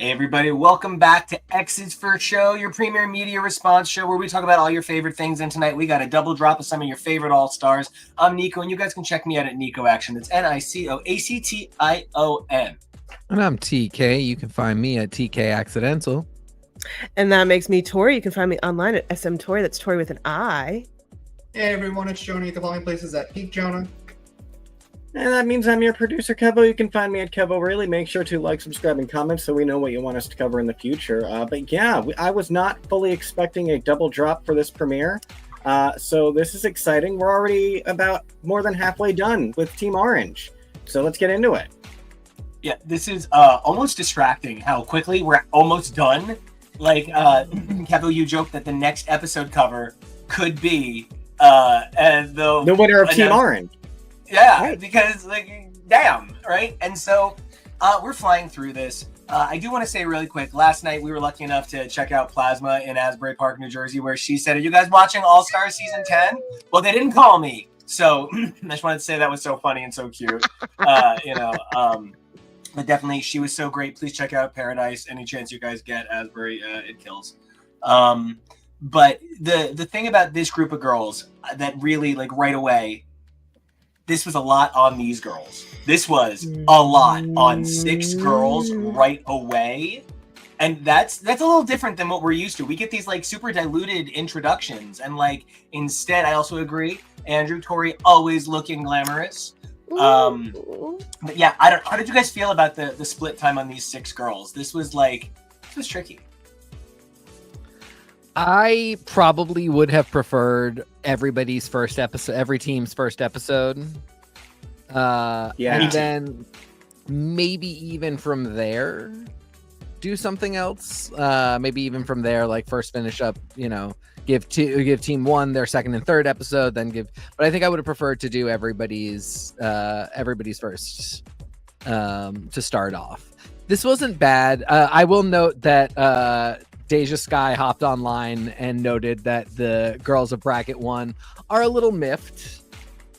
Hey everybody, welcome back to X's First Show, your premier media response show where we talk about all your favorite things. And tonight we got a double drop of some of your favorite all-stars. I'm Nico, and you guys can check me out at Nico Action. That's NICOACTION. And I'm TK. You can find me at TK Accidental. And that makes me Tori. You can find me online at SM Tori. That's Tori with an I. Hey everyone, it's Jonah. You can follow me places at Peak Jonah. And that means I'm your producer, KEVO. You can find me at KEVO. Really, make sure to like, subscribe, and comment so we know what you want us to cover in the future. But yeah, I was not fully expecting a double drop for this premiere. So this is exciting. We're already about more than halfway done with Team Orange. So let's get into it. Yeah, this is almost distracting how quickly we're almost done. Like, KEVO, you joked that the next episode cover could be the winner of Team Orange. Yeah, right. Because, like, damn, right? And so we're flying through this. I do want to say really quick, last night we were lucky enough to check out Plasma in Asbury Park, New Jersey, where she said, "Are you guys watching All-Star Season 10? Well, they didn't call me. So I just wanted to say that was so funny and so cute. But definitely, she was so great. Please check out Paradise. Any chance you guys get Asbury, it kills. But the thing about this group of girls that really, like, right away, this was a lot on these girls. This was a lot on 6 girls right away. And that's a little different than what we're used to. We get these, like, super diluted introductions. And, like, instead, I also agree, Andrew, Tori, always looking glamorous. But yeah, how did you guys feel about the split time on these 6 girls? This was tricky. I probably would have preferred everybody's first episode, every team's first episode. And then maybe even from there, do something else. Maybe even from there, like first finish up, give team 1 their second and third episode, then but I think I would have preferred to do everybody's first to start off. This wasn't bad. I will note that DeJa Skye hopped online and noted that the girls of bracket 1 are a little miffed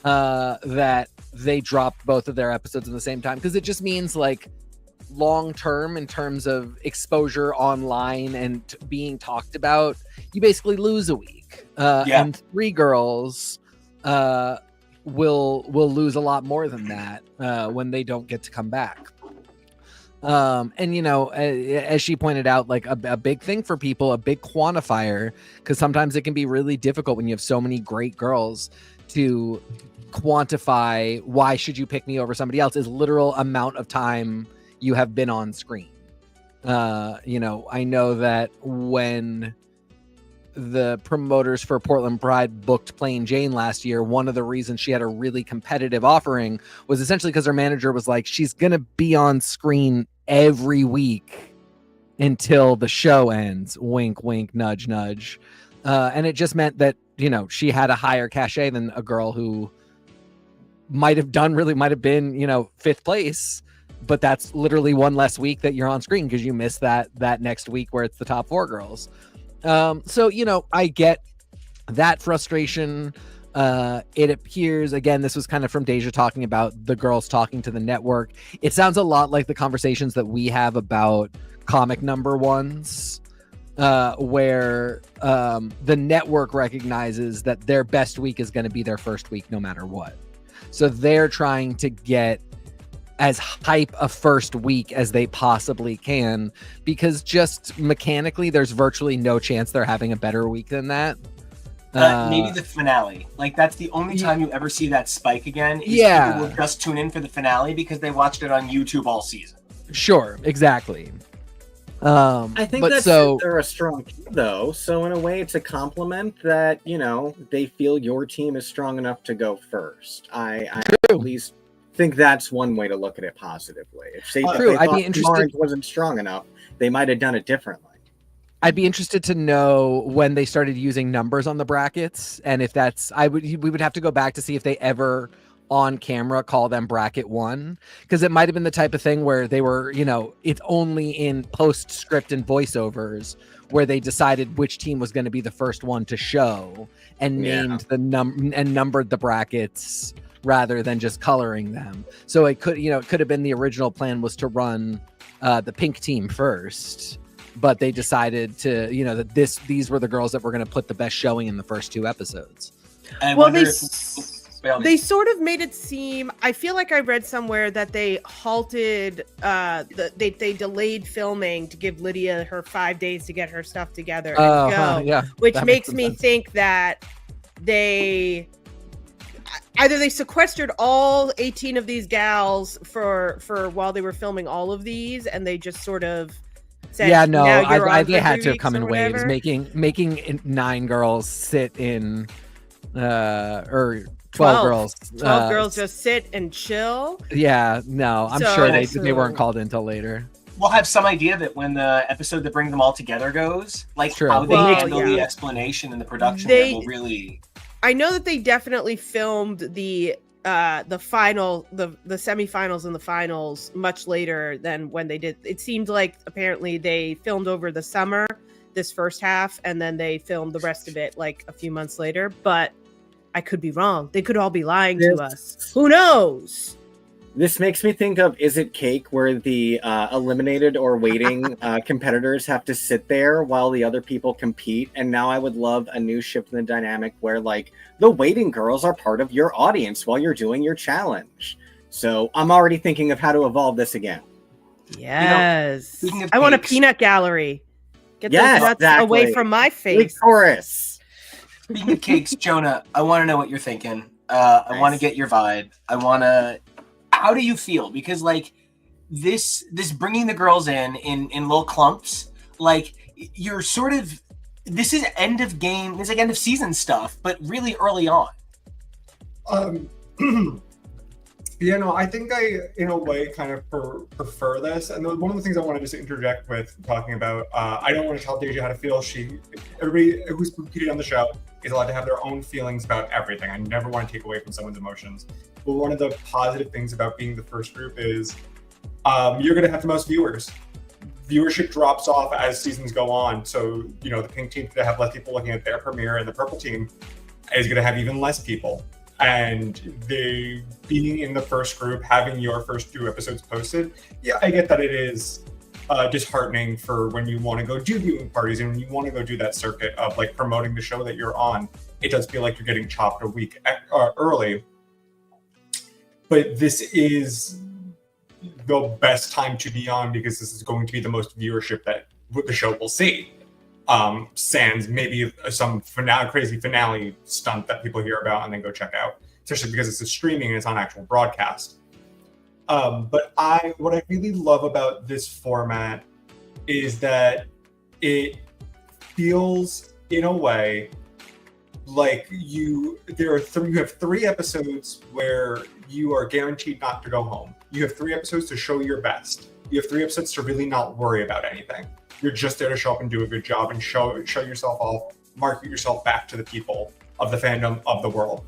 that they dropped both of their episodes at the same time, because it just means, like, long term in terms of exposure online and being talked about, you basically lose a week. And 3 girls will lose a lot more than that when they don't get to come back. As she pointed out, like a big thing for people, a big quantifier, because sometimes it can be really difficult when you have so many great girls to quantify why should you pick me over somebody else, is literal amount of time you have been on screen. I know that when the promoters for Portland Pride booked Plain Jane last year, one of the reasons she had a really competitive offering was essentially because her manager was like, she's going to be on screen every week until the show ends. Wink, wink, nudge, nudge. And it just meant that, she had a higher cachet than a girl who might have been, 5th place. But that's literally one less week that you're on screen because you missed that next week where it's the top 4 girls. So, I get that frustration. It appears, again, this was kind of from DeJa talking about the girls talking to the network. It sounds a lot like the conversations that we have about comic number ones, where the network recognizes that their best week is going to be their first week no matter what. So they're trying to get as hype a first week as they possibly can, because just mechanically there's virtually no chance they're having a better week than that. Maybe the finale. Like, that's the only time you ever see that spike again. People will just tune in for the finale because they watched it on YouTube all season. Sure, exactly. I think they're a strong team, though. So in a way, it's a compliment that, they feel your team is strong enough to go first. I at least think that's one way to look at it positively. If they thought Orange wasn't strong enough, they might have done it differently. I'd be interested to know when they started using numbers on the brackets, and if that's we would have to go back to see if they ever on camera call them bracket 1, because it might have been the type of thing where they were, it's only in postscript and voiceovers where they decided which team was going to be the first one to show and named the and numbered the brackets rather than just coloring them. So it could have been the original plan was to run the pink team first, but they decided to, you know, that these were the girls that were going to put the best showing in the first 2 episodes. Well, they sort of made it seem, I feel like I read somewhere that they halted they delayed filming to give Lydia her 5 days to get her stuff together and go, yeah, which makes me think that they either they sequestered all 18 of these gals for while they were filming all of these, and they just sort of said, yeah, no, they had to come in waves, making 9 girls sit in or 12 girls. 12 girls just sit and chill. Yeah, no, I'm sure they weren't called in until later. We'll have some idea that when the episode that brings them all together goes, like how they handle the explanation and the production will really. I know that they definitely filmed the final, the semifinals and the finals much later than when they did. It seemed like apparently they filmed over the summer, this first half, and then they filmed the rest of it like a few months later. But I could be wrong. They could all be lying to us. Who knows? This makes me think of Is It Cake, where the eliminated or waiting competitors have to sit there while the other people compete. And now I would love a new shift in the dynamic where, like, the waiting girls are part of your audience while you're doing your challenge. So I'm already thinking of how to evolve this again. Yes. I want a peanut gallery. Get those nuts away from my face. Big chorus. Speaking of cakes, Jonah, I want to know what you're thinking. I want to get your vibe. How do you feel? Because like this bringing the girls in little clumps, like you're sort of, this is end of game, it's like end of season stuff, but really early on. Yeah, no, I think I, in a way, kind of prefer this. And one of the things I want to just interject with talking about, I don't want to tell DeJa how to feel. Everybody who's competed on the show is allowed to have their own feelings about everything. I never want to take away from someone's emotions. But one of the positive things about being the first group is you're going to have the most viewers. Viewership drops off as seasons go on. So, you know, the pink team could have less people looking at their premiere, and the purple team is going to have even less people. And they being in the first group, having your first 2 episodes posted, yeah, I get that it is disheartening for when you want to go do viewing parties and when you want to go do that circuit of like promoting the show that you're on. It does feel like you're getting chopped a week early. But this is the best time to be on because this is going to be the most viewership that the show will see. Sans maybe some crazy finale stunt that people hear about and then go check out, especially because it's a streaming and it's on actual broadcast. But what I really love about this format is that it feels in a way like you have 3 episodes where you are guaranteed not to go home. You have 3 episodes to show your best. You have 3 episodes to really not worry about anything. You're just there to show up and do a good job and show yourself off, market yourself back to the people of the fandom of the world.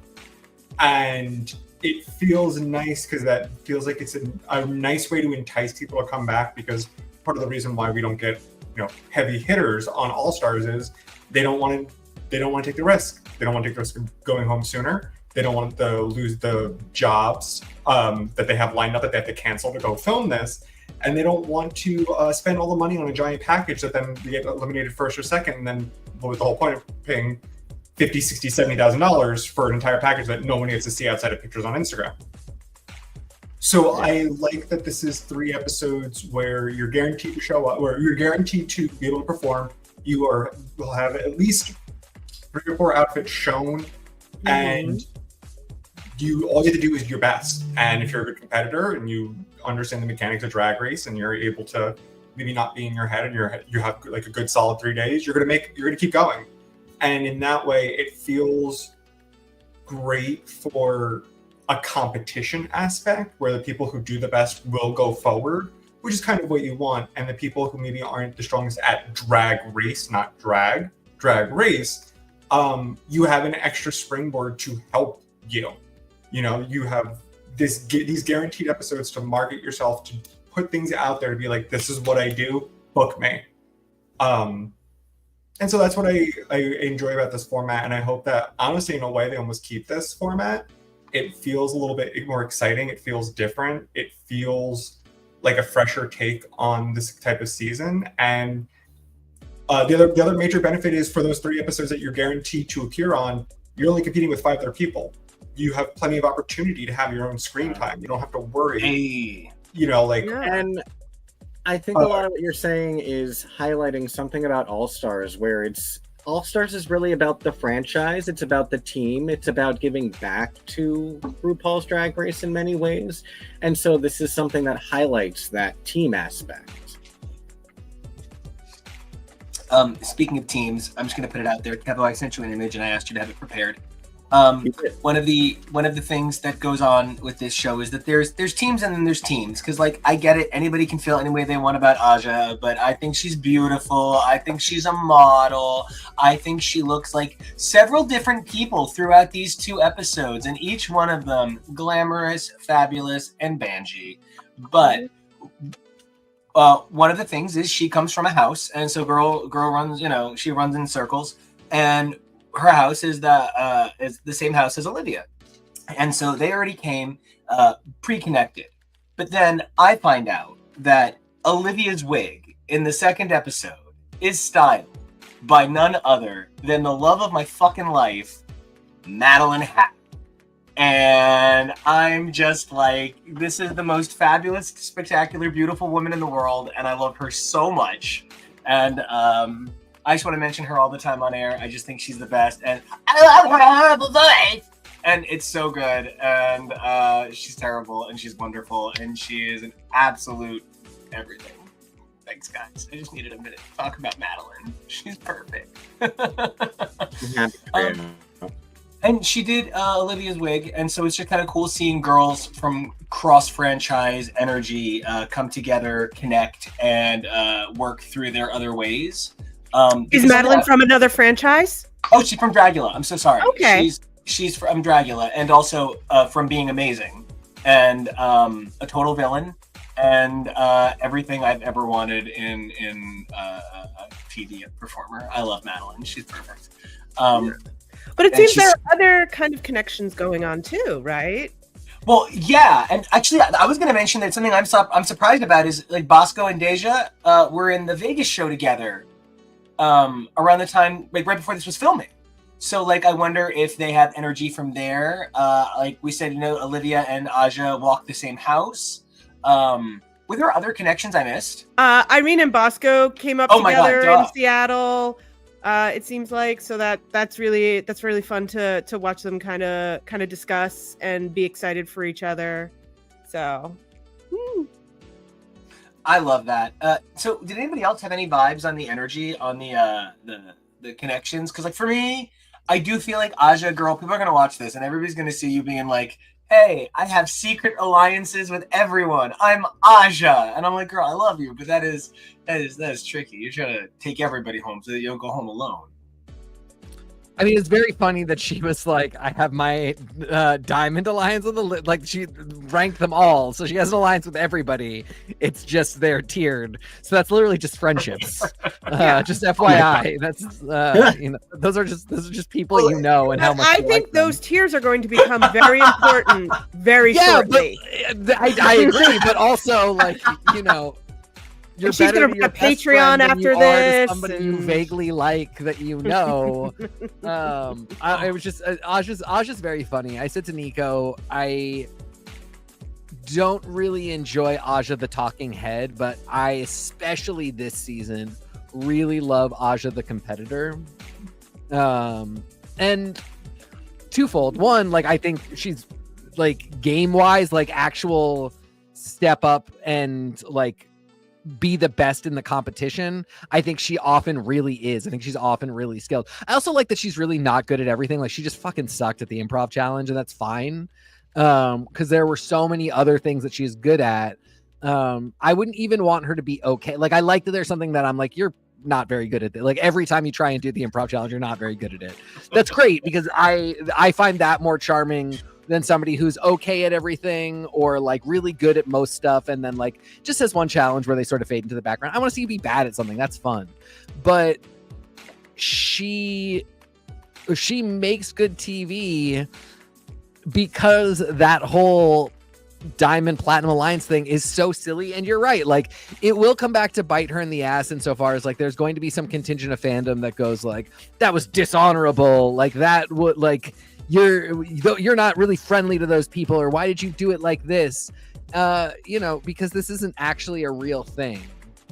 And it feels nice because that feels like it's a nice way to entice people to come back, because part of the reason why we don't get, you know, heavy hitters on All Stars is they don't want to take the risk. They don't want to take the risk of going home sooner. They don't want to lose the jobs that they have lined up that they have to cancel to go film this. And they don't want to spend all the money on a giant package that then they get eliminated first or second. And then with the whole point of paying $50,000, $60,000, $70,000 for an entire package that no one gets to see outside of pictures on Instagram. So I like that this is 3 episodes where you're guaranteed to show up, where you're guaranteed to be able to perform. You will have at least 3 or 4 outfits shown, and all you have to do is your best. And if you're a good competitor and you understand the mechanics of Drag Race and you're able to maybe not be in your head and you have like a good solid 3 days, you're gonna keep going. And in that way, it feels great for a competition aspect where the people who do the best will go forward, which is kind of what you want. And the people who maybe aren't the strongest at Drag Race, not drag race, you have an extra springboard to help you. You know, you have these guaranteed episodes to market yourself, to put things out there, to be like, this is what I do, book me. And so that's what I enjoy about this format. And I hope that, honestly, in a way, they almost keep this format. It feels a little bit more exciting. It feels different. It feels like a fresher take on this type of season. And the other major benefit is for those 3 episodes that you're guaranteed to appear on, you're only competing with 5 other people. You have plenty of opportunity to have your own screen time. You don't have to worry. Hey. You know, like And I think a lot of what you're saying is highlighting something about All Stars, where All Stars is really about the franchise. It's about the team. It's about giving back to RuPaul's Drag Race in many ways. And so this is something that highlights that team aspect. Speaking of teams, I'm just going to put it out there. KEVO, I sent you an image and I asked you to have it prepared. One of the things that goes on with this show is that there's teams and then there's teams, because like I get it, anybody can feel any way they want about Aja, but I think she's beautiful. I think she's a model. I think she looks like several different people throughout these 2 episodes, and each one of them glamorous, fabulous, and bangy. But one of the things is she comes from a house, and so girl runs, she runs in circles, and her house is the same house as Olivia, and so they already came pre-connected. But then I find out that Olivia's wig in the 2nd episode is styled by none other than the love of my fucking life, Madeline Hack. And I'm just like, this is the most fabulous, spectacular, beautiful woman in the world, and I love her so much. And I just want to mention her all the time on air. I just think she's the best, and I love her horrible voice. And it's so good, and she's terrible, and she's wonderful, and she is an absolute everything. Thanks, guys. I just needed a minute to talk about Madeline. She's perfect. And she did Olivia's wig, and so it's just kind of cool seeing girls from cross-franchise energy come together, connect, and work through their other ways. Is Madeline from another franchise? Oh, she's from Dragula. I'm so sorry. Okay. She's from Dragula, and also from Being Amazing, and a total villain, and everything I've ever wanted in a TV performer. I love Madeline. She's perfect. But it seems there are other kind of connections going on too, right? Well, yeah, and actually, I was going to mention that something I'm surprised about is like Bosco and DeJa were in the Vegas show together around the time, like right before this was filming. So, like, I wonder if they have energy from there. Like we said, Olivia and Aja walk the same house. Were there other connections I missed? Irene and Bosco came up together in Seattle. It seems like, so that's really fun to watch them kind of discuss and be excited for each other. So, I love that. So, did anybody else have any vibes on the energy on the connections? Because, like, for me, I do feel like Aja, girl, people are gonna watch this and everybody's gonna see you being like, "Hey, I have secret alliances with everyone. I'm Aja," and I'm like, "Girl, I love you, but that is tricky. You're trying to take everybody home so that you don't go home alone." I mean, it's very funny that she was like, I have my diamond alliance on the list. Like, she ranked them all. So she has an alliance with everybody. It's just they're tiered. So that's literally just friendships. Just FYI. That's, those are just people you know and how much I think those tiers are going to become very important very shortly. But, I agree. But also, like, you're she's going to have a Patreon after this. Somebody you vaguely like that you know. It was just Aja's very funny. I said to NICO, I don't really enjoy Aja the talking head, but I especially this season really love Aja the competitor. And twofold. One, like, I think she's like game wise, like actual step up and like be the best in the competition. I think she often really is. I think she's often really skilled. I also like that she's really not good at everything. Like, she just fucking sucked at the improv challenge, and that's fine. Because there were so many other things that she's good at. I wouldn't even want her to be okay. Like, I like that there's something that I'm like, you're not very good at it. Like, every time you try and do the improv challenge, you're not very good at it. That's great, because I find that more charming than somebody who's okay at everything or like really good at most stuff and then like just has one challenge where they sort of fade into the background. I want to see you be bad at something. That's fun. But she makes good TV because that whole Diamond Platinum Alliance thing is so silly. And you're right, like it will come back to bite her in the ass insofar as like there's going to be some contingent of fandom that goes like, that was dishonorable, like that would like you're not really friendly to those people, or why did you do it like this? You know, because this isn't actually a real thing.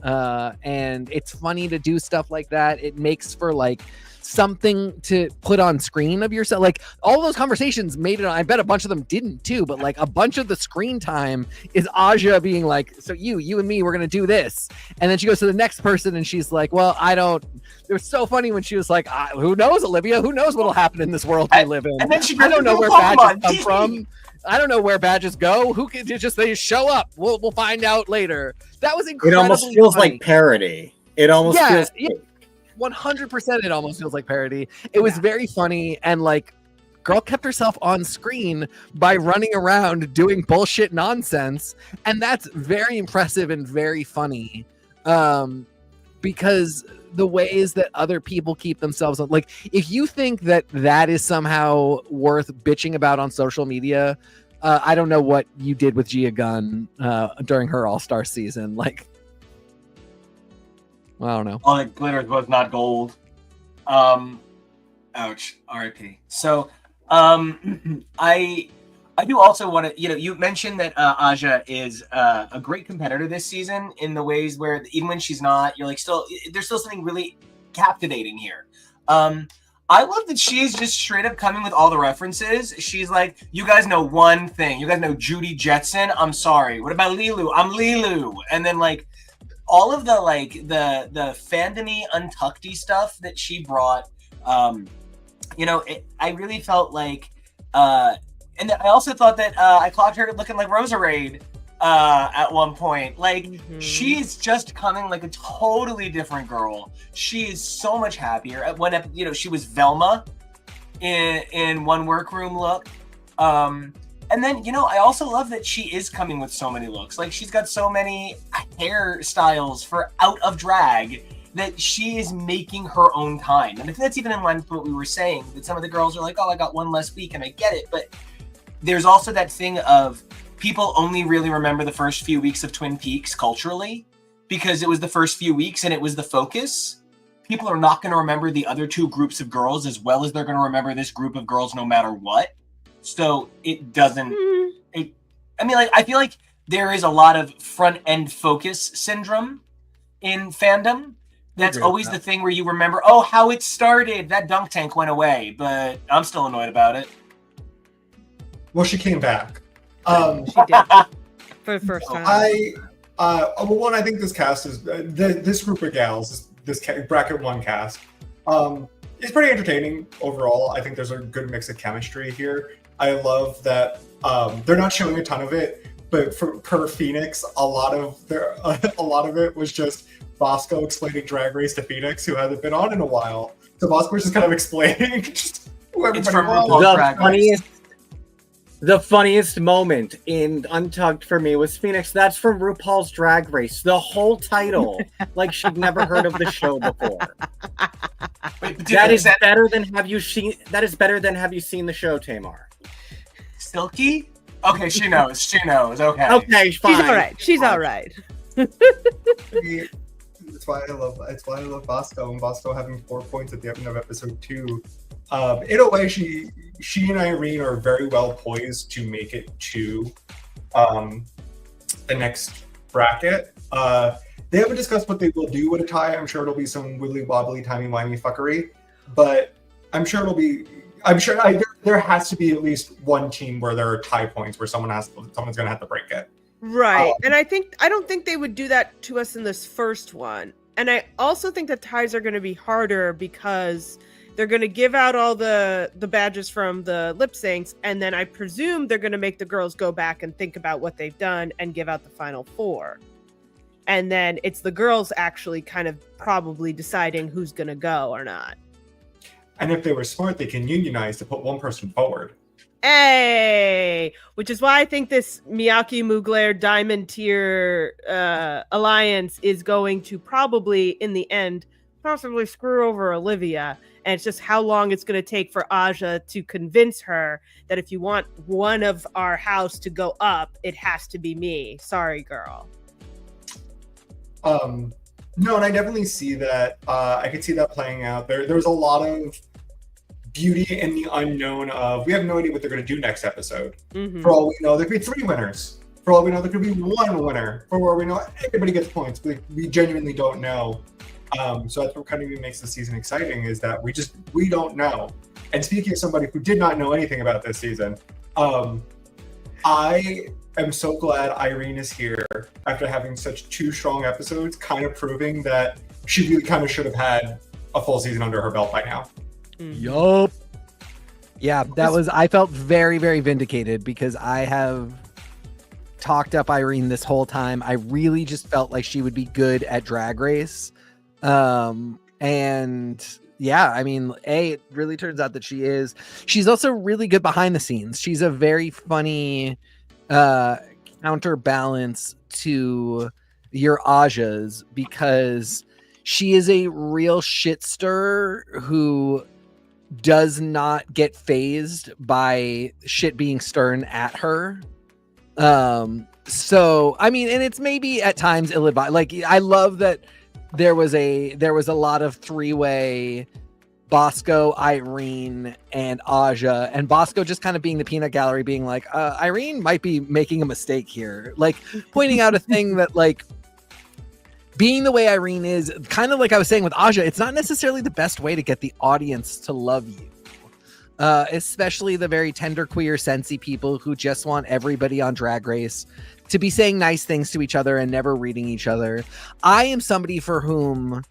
And it's funny to do stuff like that. It makes for like something to put on screen of yourself. Like all those conversations made it. I bet a bunch of them didn't too, but like a bunch of the screen time is Aja being like, so you and me, we're gonna do this, and then she goes to the next person and she's like, well, I don't. It was so funny when she was like, who knows, Olivia? Who knows what'll happen in this world we live in? And then she I don't know where badges come from. I don't know where badges go. Who can they show up? We'll find out later. That was incredible. It almost feels like parody. It almost feels. Yeah. 100% it almost feels like parody. It was very funny, and like girl kept herself on screen by running around doing bullshit nonsense, and that's very impressive and very funny. Because the ways that other people keep themselves on, like if you think that is somehow worth bitching about on social media, I don't know what you did with Gia Gunn during her All-Star season. Like, I don't know. All that glitters was not gold. Ouch. R.I.P. So, I do also want to, you mentioned that Aja is a great competitor this season in the ways where even when she's not, you're like there's still something really captivating here. I love that she's just straight up coming with all the references. She's like, you guys know one thing. You guys know Judy Jetson. I'm sorry. What about Lilu? I'm Lilu. And then like all of the like the fandom-y, untuckedy stuff that she brought. I really felt like and I also thought that I clocked her looking like Roserade at one point. Like, she's just coming like a totally different girl. She is so much happier. At one she was Velma in one workroom look. And then, I also love that she is coming with so many looks. Like, she's got so many hairstyles for out of drag that she is making her own kind. And I think that's even in line with what we were saying, that some of the girls are like, oh, I got one less week, and I get it. But there's also that thing of people only really remember the first few weeks of Twin Peaks culturally because it was the first few weeks and it was the focus. People are not going to remember the other two groups of girls as well as they're going to remember this group of girls no matter what. So it doesn't... I feel like there is a lot of front-end focus syndrome in fandom. That's always the thing where you remember, oh, how it started. That dunk tank went away, but I'm still annoyed about it. Well, she came back. She did. For the first time. I think this cast is, this group of gals, this bracket one cast, is pretty entertaining overall. I think there's a good mix of chemistry here. I love that they're not showing a ton of it, but per Phoenix, a lot of it was just Bosco explaining Drag Race to Phoenix, who hasn't been on in a while. So Bosco was just kind of explaining who everybody was. The funniest moment in Untucked for me was Phoenix. That's from RuPaul's Drag Race. The whole title, like she'd never heard of the show before. That is better than have you seen the show, Tamar? Silky? Okay, she knows. She knows. Okay. Okay, fine. She's all right. That's why I love Bosco, and Bosco having 4 points at the end of episode 2. In a way, she and Irene are very well poised to make it to the next bracket. They haven't discussed what they will do with a tie. I'm sure it'll be some wibbly wobbly, timey-wimey fuckery, but there has to be at least one team where there are tie points where someone's going to have to break it. Right. And I don't think they would do that to us in this first one. And I also think that ties are going to be harder because they're going to give out all the badges from the lip syncs, and then I presume they're going to make the girls go back and think about what they've done and give out the final 4. And then it's the girls actually kind of probably deciding who's going to go or not. And if they were smart, they can unionize to put one person forward. Hey! Which is why I think this Miyake Mugler Diamond Tier Alliance is going to probably, in the end, possibly screw over Olivia. And it's just how long it's going to take for Aja to convince her that if you want one of our house to go up, it has to be me. Sorry, girl. No, and I definitely see that. I could see that playing out. There's a lot of beauty in the unknown of we have no idea what they're going to do next episode. Mm-hmm. For all we know, there could be 3 winners. For all we know, there could be 1 winner. For all we know, everybody gets points. We genuinely don't know. So that's what kind of makes the season exciting is that we don't know. And speaking of somebody who did not know anything about this season, I am so glad Irene is here after having such 2 strong episodes, kind of proving that she really kind of should have had a full season under her belt by now. Yup. Yeah, I felt very, very vindicated because I have talked up Irene this whole time. I really just felt like she would be good at Drag Race. And yeah, I mean, it really turns out that she is. She's also really good behind the scenes. She's a very funny counterbalance to your Ajas because she is a real shit stirrer who does not get phased by shit being stirred at her. So I mean, and it's maybe at times ill-advised. Like I love that there was a lot of 3-way Bosco, Irene, and Aja, and Bosco just kind of being the peanut gallery, being like, Irene might be making a mistake here, like pointing out a thing that like being the way Irene is, kind of like I was saying with Aja, it's not necessarily the best way to get the audience to love you. Especially the very tender queer sensey people who just want everybody on Drag Race to be saying nice things to each other and never reading each other. I am somebody for whom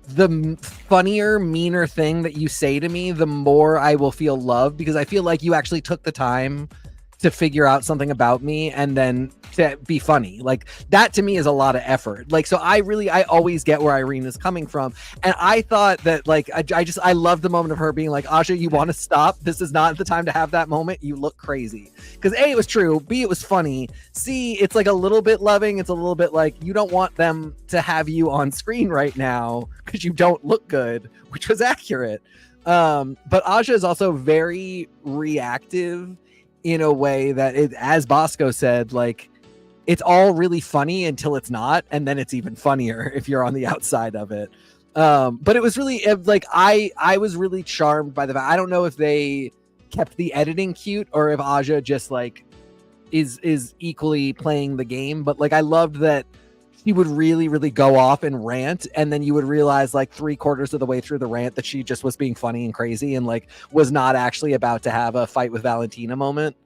the funnier, meaner thing that you say to me, the more I will feel loved, because I feel like you actually took the time to figure out something about me and then to be funny. Like that to me is a lot of effort. Like, so I always get where Irene is coming from. And I thought that like, I love the moment of her being like, Aja, you want to stop? This is not the time to have that moment. You look crazy. Because A, it was true. B, it was funny. C, it's like a little bit loving. It's a little bit like, you don't want them to have you on screen right now because you don't look good, which was accurate. But Aja is also very reactive in a way that it, as Bosco said, like it's all really funny until it's not, and then it's even funnier if you're on the outside of it. But it was really like I was really charmed by the fact. I don't know if they kept the editing cute or if Aja just like is equally playing the game, but like I loved that she would really, really go off and rant, and then you would realize like 3/4 of the way through the rant that she just was being funny and crazy and like was not actually about to have a fight with Valentina moment.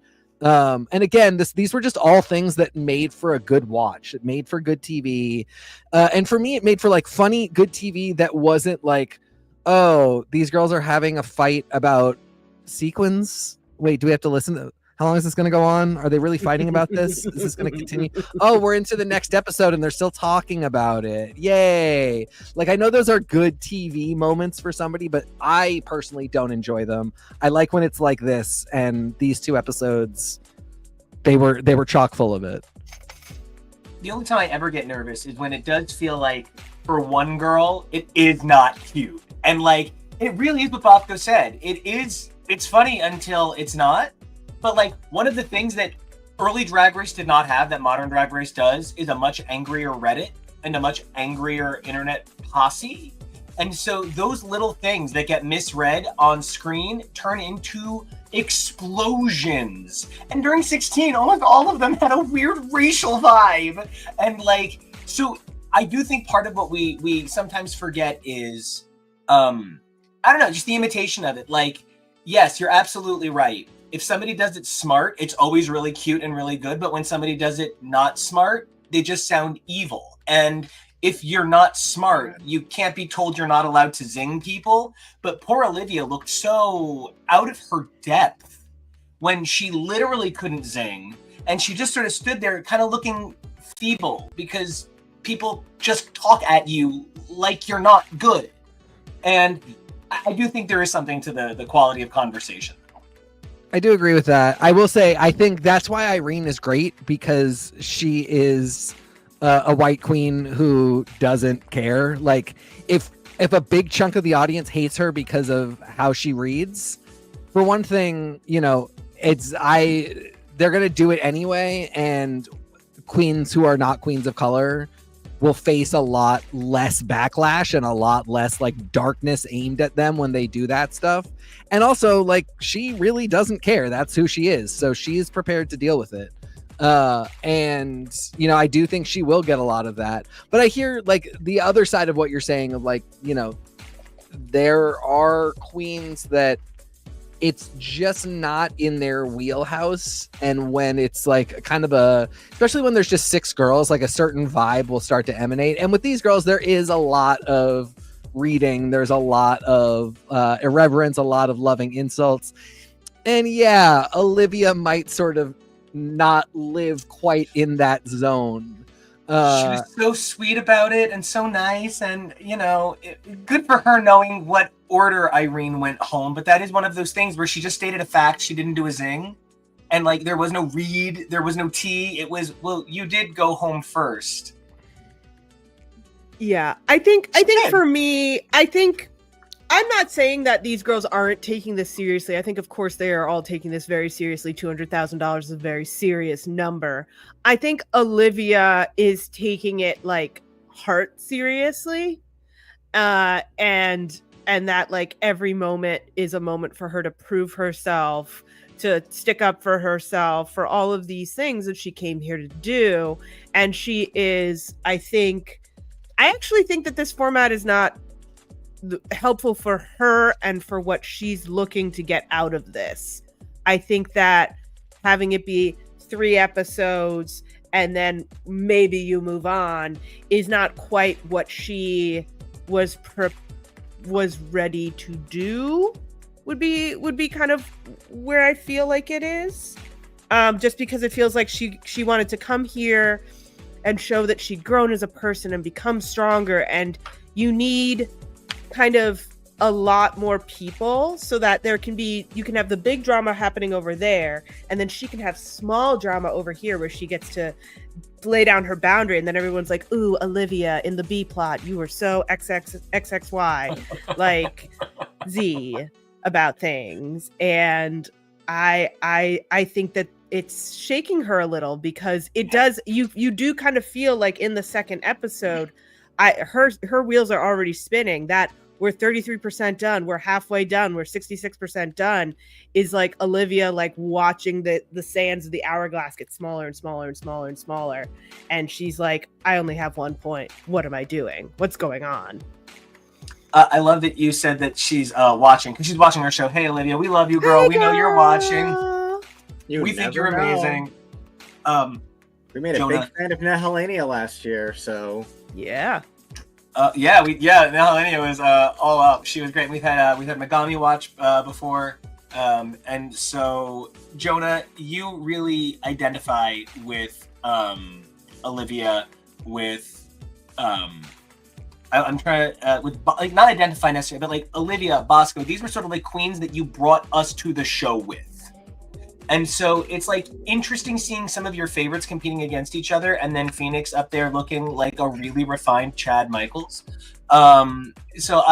And again, these were just all things that made for a good watch. It made for good TV. And for me, it made for like funny, good TV that wasn't like, oh, these girls are having a fight about sequins. Wait, do we have to listen to how long is this going to go on? Are they really fighting about this? Is this going to continue? Oh, we're into the next episode and they're still talking about it. Yay. Like, I know those are good TV moments for somebody, but I personally don't enjoy them. I like when it's like this, and these 2 episodes, they were chock full of it. The only time I ever get nervous is when it does feel like for one girl, it is not cute. And like, it really is what Bosco said. It's funny until it's not. But like one of the things that early Drag Race did not have that modern Drag Race does is a much angrier Reddit and a much angrier internet posse. And so those little things that get misread on screen turn into explosions. And during 16, almost all of them had a weird racial vibe. And like, so I do think part of what we sometimes forget is, I don't know, just the imitation of it. Like, yes, you're absolutely right. If somebody does it smart, it's always really cute and really good. But when somebody does it not smart, they just sound evil. And if you're not smart, you can't be told you're not allowed to zing people. But poor Olivia looked so out of her depth when she literally couldn't zing. And she just sort of stood there kind of looking feeble because people just talk at you like you're not good. And I do think there is something to the quality of conversation. I do agree with that. I will say, I think that's why Irene is great, because she is a white queen who doesn't care. Like if a big chunk of the audience hates her because of how she reads, for one thing, you know, they're gonna do it anyway, and queens who are not queens of color will face a lot less backlash and a lot less like darkness aimed at them when they do that stuff. And also, like, she really doesn't care. That's who she is, so she's prepared to deal with it. And you know, I do think she will get a lot of that. But I hear like the other side of what you're saying of like, you know, there are queens that it's just not in their wheelhouse, and when it's like kind of especially when there's just 6 girls, like a certain vibe will start to emanate. And with these girls, there is a lot of reading, there's a lot of irreverence, a lot of loving insults, and yeah, Olivia might sort of not live quite in that zone. She was so sweet about it and so nice, and you know, good for her knowing what order Irene went home. But that is one of those things where she just stated a fact, she didn't do a zing, and like there was no read, there was no tea. It was, well, you did go home first. Yeah, I think for me, I'm not saying that these girls aren't taking this seriously. I think, of course, they are all taking this very seriously. $200,000 is a very serious number. I think Olivia is taking it like heart seriously, and that like every moment is a moment for her to prove herself, to stick up for herself, for all of these things that she came here to do. And she is, I actually think that this format is not helpful for her and for what she's looking to get out of this. I think that having it be 3 episodes and then maybe you move on is not quite what she was ready to do. Would be kind of where I feel like it is, just because it feels like she wanted to come here and show that she'd grown as a person and become stronger, and you need kind of a lot more people so that you can have the big drama happening over there, and then she can have small drama over here where she gets to lay down her boundary, and then everyone's like, ooh, Olivia, in the B plot you were so XXY like Z about things. And I think that it's shaking her a little, because it does, you do kind of feel like in the second episode, her wheels are already spinning, that we're 33% done, we're halfway done, we're 66% done, is like Olivia like watching the sands of the hourglass get smaller and smaller and smaller and smaller, and she's like, I only have 1 point, what am I doing, what's going on? I love that you said that she's watching, because she's watching our show. Hey Olivia, we love you, girl. Hey, we know you're watching. We think you're amazing. We made a Jonah. big fan of Nahelania last year, so Yeah. Nahelania was all up. She was great. We've had Megami watch before, and so Jonah, you really identify with Olivia with I'm trying to with like not identify necessarily, but like Olivia, Bosco. These were sort of like queens that you brought us to the show with. And so it's like interesting seeing some of your favorites competing against each other, and then Phoenix up there looking like a really refined Chad Michaels. So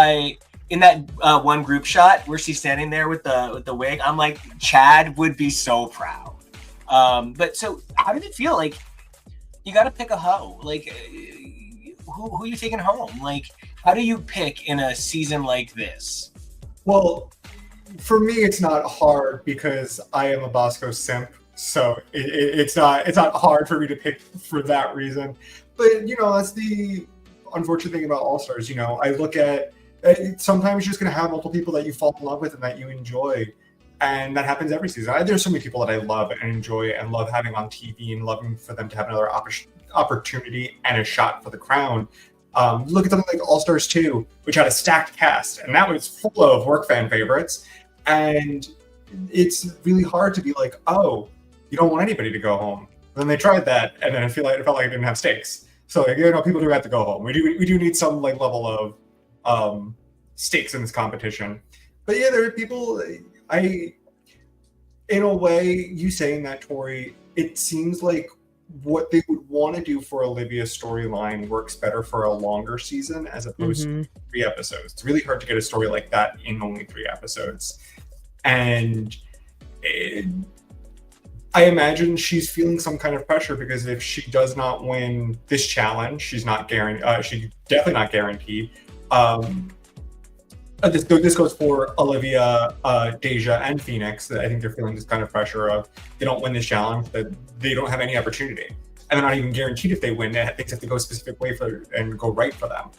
in that one group shot where she's standing there with the wig, I'm like, Chad would be so proud. But so how did it feel? Like, you got to pick a hoe. Like, who are you taking home? Like, how do you pick in a season like this? Well, for me, it's not hard because I am a Bosco simp, so it's not hard for me to pick for that reason. But you know, that's the unfortunate thing about All Stars. You know, I look at sometimes you're just gonna have multiple people that you fall in love with and that you enjoy, and that happens every season. There's so many people that I love and enjoy and love having on TV and loving for them to have another opportunity and a shot for the crown. Look at something like All Stars 2, which had a stacked cast, and that was full of work fan favorites. And it's really hard to be like, oh, you don't want anybody to go home. And then they tried that, and then it felt like it didn't have stakes. So like, you know, people do have to go home. We do need some like level of stakes in this competition. But yeah, there are people. In a way, you saying that, Tori, it seems like what they would want to do for Olivia's storyline works better for a longer season as opposed to 3 episodes. It's really hard to get a story like that in only 3 episodes. And I imagine she's feeling some kind of pressure because if she does not win this challenge, she's definitely not guaranteed. This goes for Olivia, DeJa, and Phoenix. I think they're feeling this kind of pressure of they don't win this challenge, that they don't have any opportunity. And they're not even guaranteed if they win. Things have to go a specific way and go right for them.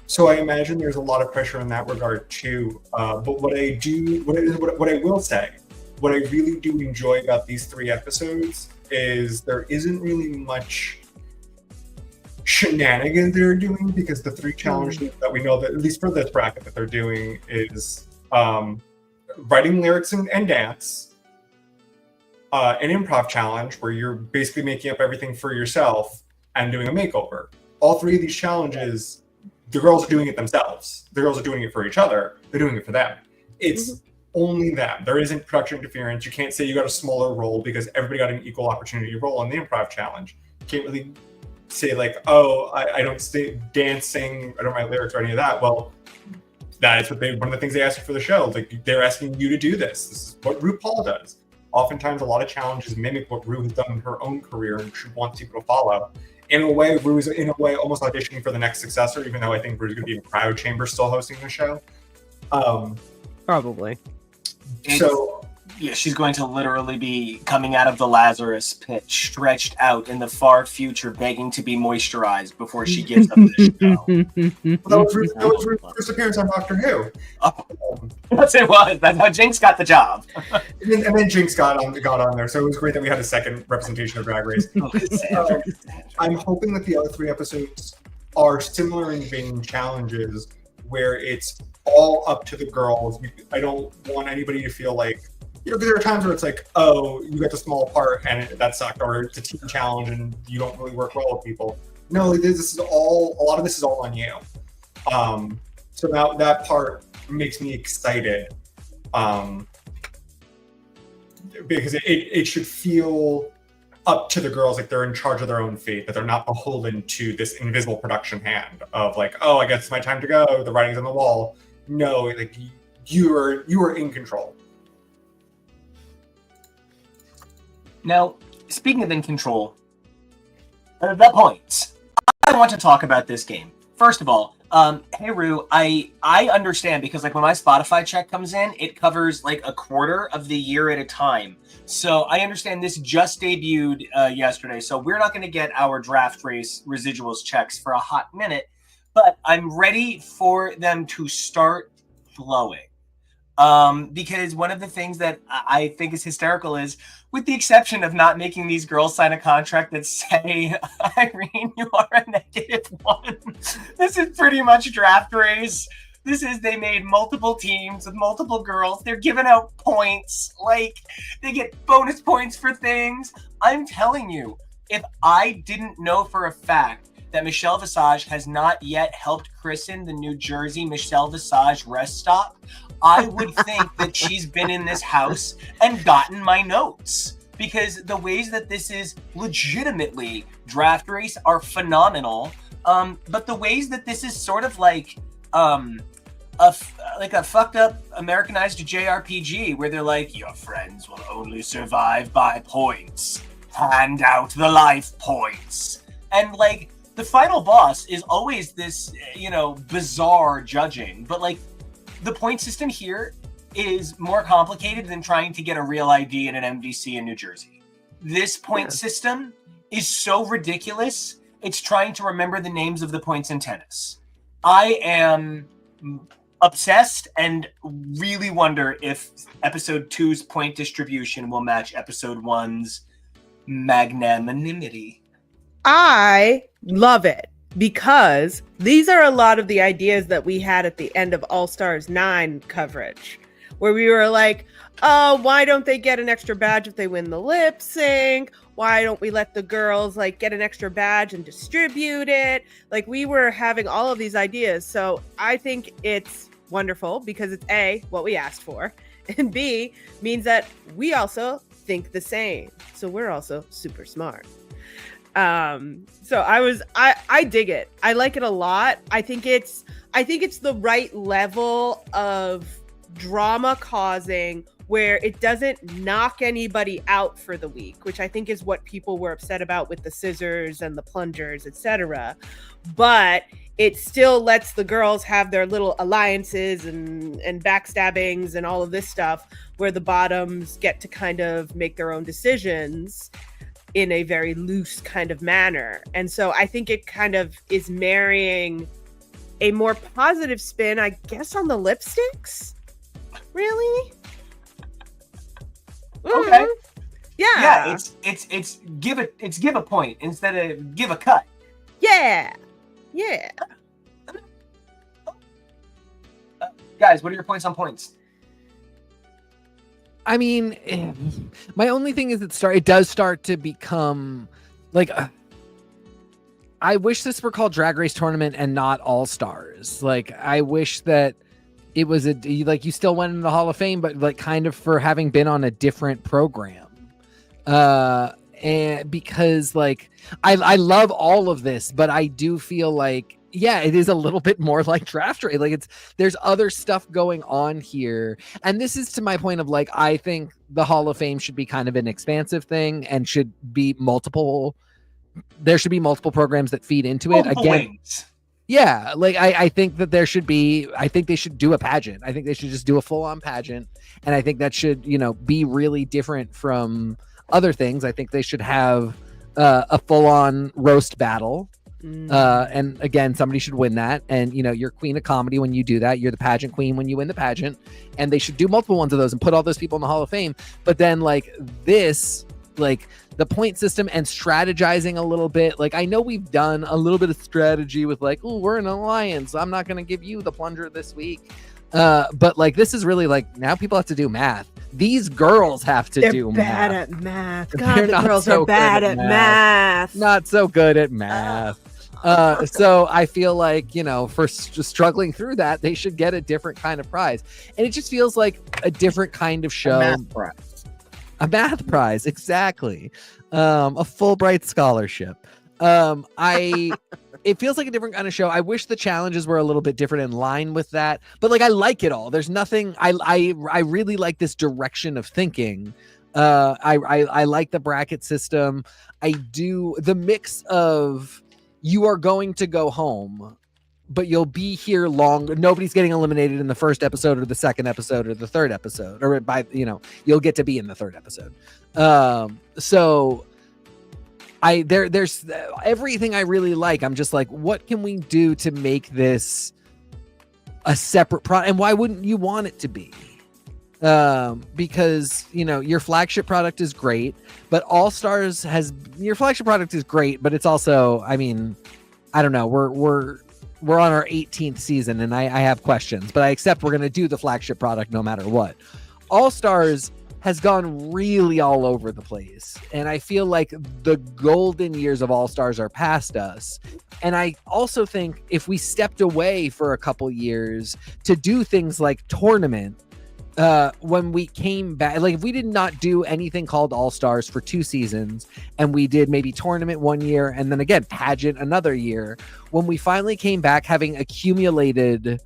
So I imagine there's a lot of pressure in that regard too. But what I will say, what I really do enjoy about these 3 episodes is there isn't really much shenanigans they're doing, because the 3 challenges that we know that at least for this bracket that they're doing is writing lyrics and dance, an improv challenge where you're basically making up everything for yourself, and doing a makeover. All 3 of these challenges, the girls are doing it themselves. The girls are doing it for each other. They're doing it for them. It's only them. There isn't production interference. You can't say you got a smaller role because everybody got an equal opportunity role on the improv challenge. You can't really say like, oh, I don't stay dancing, I don't write lyrics or any of that. Well, that is one of the things they ask you for the show. Like, they're asking you to do this. This is what RuPaul does. Oftentimes, a lot of challenges mimic what Ru has done in her own career and she wants people to follow. In a way, Ru is almost auditioning for the next successor, even though I think Ru's going to be in crowd chamber still hosting the show. Probably. So yeah, she's going to literally be coming out of the Lazarus pit, stretched out in the far future, begging to be moisturized before she gives up the show. Well, that was Ru's first appearance on Doctor Who. Yes, it was. That's how Jinx got the job. And then Jinx got on there, so it was great that we had a second representation of Drag Race. I'm hoping that the other 3 episodes are similar in vein challenges, where it's all up to the girls. I don't want anybody to feel like, because there are times where it's like, oh, you got the small part and that sucked, or it's a team challenge and you don't really work well with people. No, a lot of this is all on you. So now that part makes me excited, because it should feel up to the girls, like they're in charge of their own fate, that they're not beholden to this invisible production hand of like, oh, I guess it's my time to go, the writing's on the wall. No, like you are in control. Now, speaking of in control, the points. I want to talk about this game. First of all, hey Ru, I understand, because like when my Spotify check comes in, it covers like a quarter of the year at a time. So I understand this just debuted yesterday, so we're not going to get our draft race residuals checks for a hot minute, but I'm ready for them to start flowing. Because one of the things that I think is hysterical is, with the exception of not making these girls sign a contract that say, Irene, you are a -1. This is pretty much draft race. They made multiple teams with multiple girls. They're giving out points. Like, they get bonus points for things. I'm telling you, if I didn't know for a fact that Michelle Visage has not yet helped christen the New Jersey Michelle Visage rest stop, I would think that she's been in this house and gotten my notes, because the ways that this is legitimately draft race are phenomenal. But the ways that this is sort of like a fucked up Americanized JRPG, where they're like, your friends will only survive by points. Hand out the life points. And like, the final boss is always this, bizarre judging, but like, the point system here is more complicated than trying to get a real ID in an MVC in New Jersey. This point system is so ridiculous, it's trying to remember the names of the points in tennis. I am obsessed and really wonder if episode 2's point distribution will match episode 1's magnanimity. I love it, because these are a lot of the ideas that we had at the end of All Stars 9 coverage, where we were like, oh, why don't they get an extra badge if they win the lip sync? Why don't we let the girls like get an extra badge and distribute it? Like, we were having all of these ideas. So I think it's wonderful, because it's A, what we asked for, and B, means that we also think the same. So we're also super smart. So I dig it. I like it a lot. I think it's the right level of drama causing where it doesn't knock anybody out for the week, which I think is what people were upset about with the scissors and the plungers, etc. But it still lets the girls have their little alliances and backstabbings and all of this stuff, where the bottoms get to kind of make their own decisions in a very loose kind of manner. And so I think it kind of is marrying a more positive spin, I guess, on the lipsticks. Really? Okay. Yeah. It's give a point instead of give a cut. Yeah. Guys, what are your points on points? I mean, my only thing is it does start to become like I wish this were called Drag Race Tournament and not All Stars. Like, I wish that it was you still went in the Hall of Fame, but like kind of for having been on a different program. And because like I love all of this, but I do feel like, yeah, it is a little bit more like Draft Race. Like there's other stuff going on here. And this is to my point of like, I think the Hall of Fame should be kind of an expansive thing and should be there should be multiple programs that feed into it. Multiple Again, wings. yeah, like I think that I think they should do a pageant. I think they should just do a full-on pageant. And I think that should, be really different from other things. I think they should have a full-on roast battle. And again, somebody should win that. And, you're queen of comedy when you do that. You're the pageant queen when you win the pageant. And they should do multiple ones of those and put all those people in the Hall of Fame. But then like this, like the point system and strategizing a little bit. Like, I know we've done a little bit of strategy with like, oh, we're an alliance. I'm not going to give you the plunger this week. But like, this is really like, now people have to do math. These girls have to do math. They're bad at math. They're God, the not girls so are bad good at math. Not so good at math. So I feel like, for struggling through that, they should get a different kind of prize. And it just feels like a different kind of show. A math prize, exactly. A Fulbright scholarship. It feels like a different kind of show. I wish the challenges were a little bit different in line with that. But like, I like it all. There's nothing. I really like this direction of thinking. I like the bracket system. I do the mix of you are going to go home, but you'll be here long. Nobody's getting eliminated in the first episode or the second episode or the third episode, or you'll get to be in the third episode. So there's everything I really like. I'm just like, what can we do to make this a separate product? And why wouldn't you want it to be? Because your flagship product is great, but All Stars your flagship product is great, but it's also, I mean, I don't know, we're on our 18th season and I have questions, but I accept we're going to do the flagship product no matter what. All Stars has gone really all over the place, and I feel like the golden years of All Stars are past us. And I also think if we stepped away for a couple years to do things like tournament, when we came back, like if we did not do anything called All Stars for 2 seasons and we did maybe tournament 1 year and then again pageant another year, when we finally came back having accumulated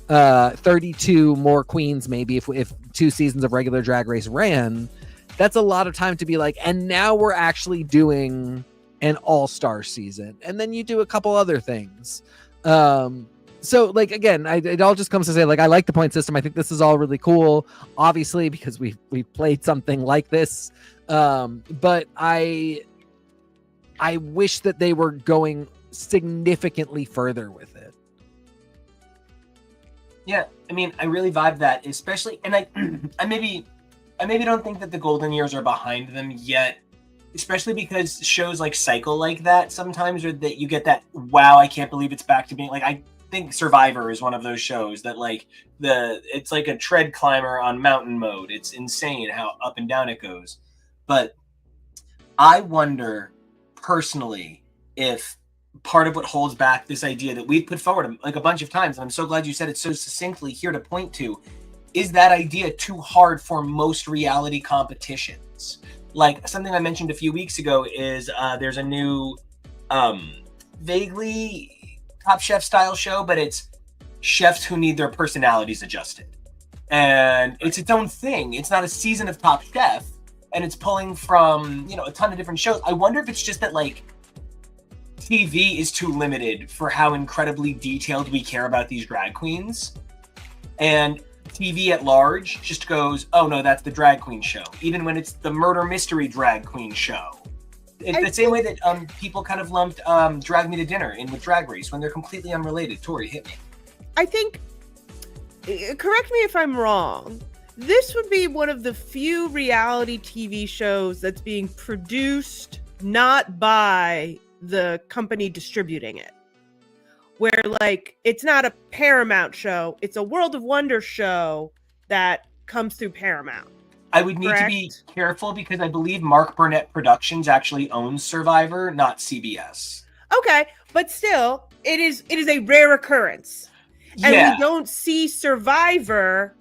32 more queens, maybe if 2 seasons of regular Drag Race ran, that's a lot of time to be like, and now we're actually doing an All-Star season, and then you do a couple other things. So like, again, it all just comes to say, like, I like the point system. I think this is all really cool, obviously, because we played something like this. But I wish that they were going significantly further with it. Yeah, I mean, I really vibe that, especially, and I maybe don't think that the golden years are behind them yet, especially because shows like Cycle like that sometimes, or that you get that, wow, I can't believe it's back to being like, I think Survivor is one of those shows that like it's like a tread climber on mountain mode. It's insane how up and down it goes. But I wonder personally if part of what holds back this idea that we've put forward like a bunch of times, and I'm so glad you said it so succinctly here to point to, is that idea too hard for most reality competitions? shows. Like something I mentioned a few weeks ago is there's a new vaguely Top Chef style show, but it's chefs who need their personalities adjusted. And it's its own thing. It's not a season of Top Chef, and it's pulling from, a ton of different shows. I wonder if it's just that, like, TV is too limited for how incredibly detailed we care about these drag queens. And TV at large just goes, oh no, that's the drag queen show. Even when it's the murder mystery drag queen show. It's the same way that people kind of lumped Drag Me to Dinner in with Drag Race when they're completely unrelated. Tori, hit me. I think, correct me if I'm wrong, this would be one of the few reality TV shows that's being produced not by the company distributing it. Where, like, it's not a Paramount show, it's a World of Wonder show that comes through Paramount. I would need to be careful because I believe Mark Burnett Productions actually owns Survivor, not CBS. Okay, but still, it is a rare occurrence. And we don't see Survivor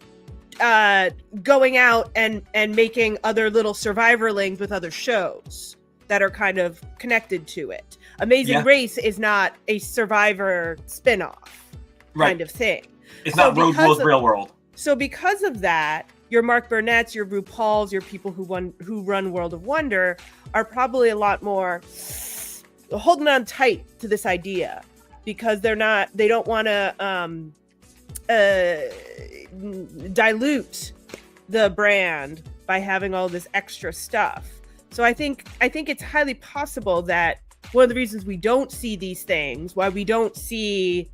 going out and making other little Survivor-lings with other shows that are kind of connected to it. Amazing Race is not a Survivor spinoff kind of thing. It's not Road Rules Real World. So because of that, your Mark Burnett's, your RuPaul's, your people who run World of Wonder are probably a lot more holding on tight to this idea because they don't want to dilute the brand by having all this extra stuff. So I think it's highly possible that one of the reasons we don't see these things, why we don't see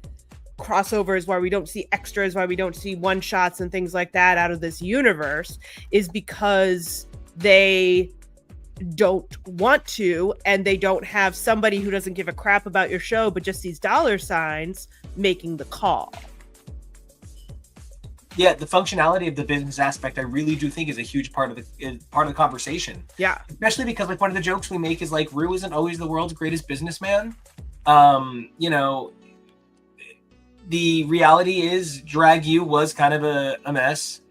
crossovers, why we don't see extras, why we don't see one shots and things like that out of this universe is because they don't want to, and they don't have somebody who doesn't give a crap about your show but just these dollar signs making the call. Yeah, the functionality of the business aspect, I really do think is a huge part of the conversation. Yeah, especially because like one of the jokes we make is like Ru isn't always the world's greatest businessman. The reality is Drag U was kind of a mess,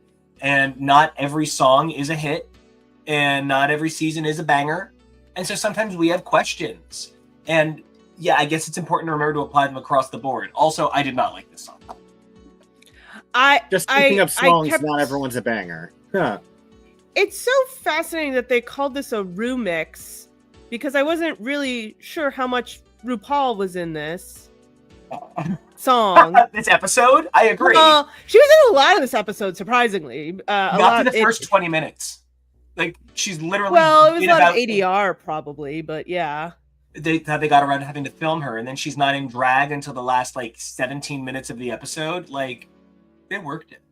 and not every song is a hit, and not every season is a banger, and so sometimes we have questions. And yeah, I guess it's important to remember to apply them across the board. Also, I did not like this song. Speaking of songs, not everyone's a banger. Huh. It's so fascinating that they called this a Ru mix because I wasn't really sure how much RuPaul was in this song. This episode? I agree. Well, she was in a lot of this episode, surprisingly. Not for the first 20 minutes. Like, she's literally... Well, it was a lot of ADR, probably, but yeah. They got around to having to film her, and then she's not in drag until the last, 17 minutes of the episode. They worked it.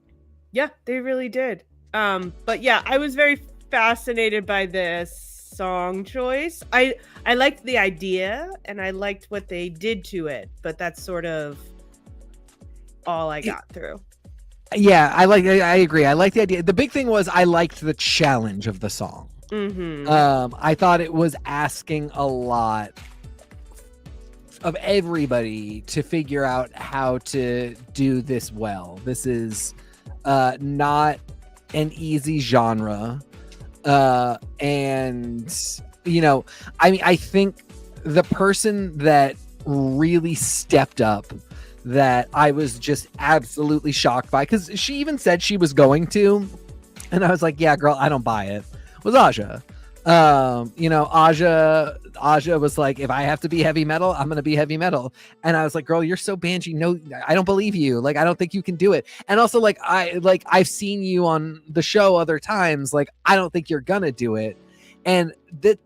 Yeah, they really did. But yeah, I was very fascinated by this song choice. I liked the idea and I liked what they did to it, but that's sort of all I got through. Yeah, I agree. I like the idea. The big thing was I liked the challenge of the song. Mm-hmm. I thought it was asking a lot of everybody to figure out how to do this well. This is not an easy genre. And, I think the person that really stepped up that I was just absolutely shocked by, because she even said she was going to, and I was like, yeah, girl, I don't buy it, was Aja. Aja was like, if I have to be heavy metal, I'm going to be heavy metal. And I was like, girl, you're so banshee. No, I don't believe you. I don't think you can do it. And also I've seen you on the show other times. I don't think you're going to do it. And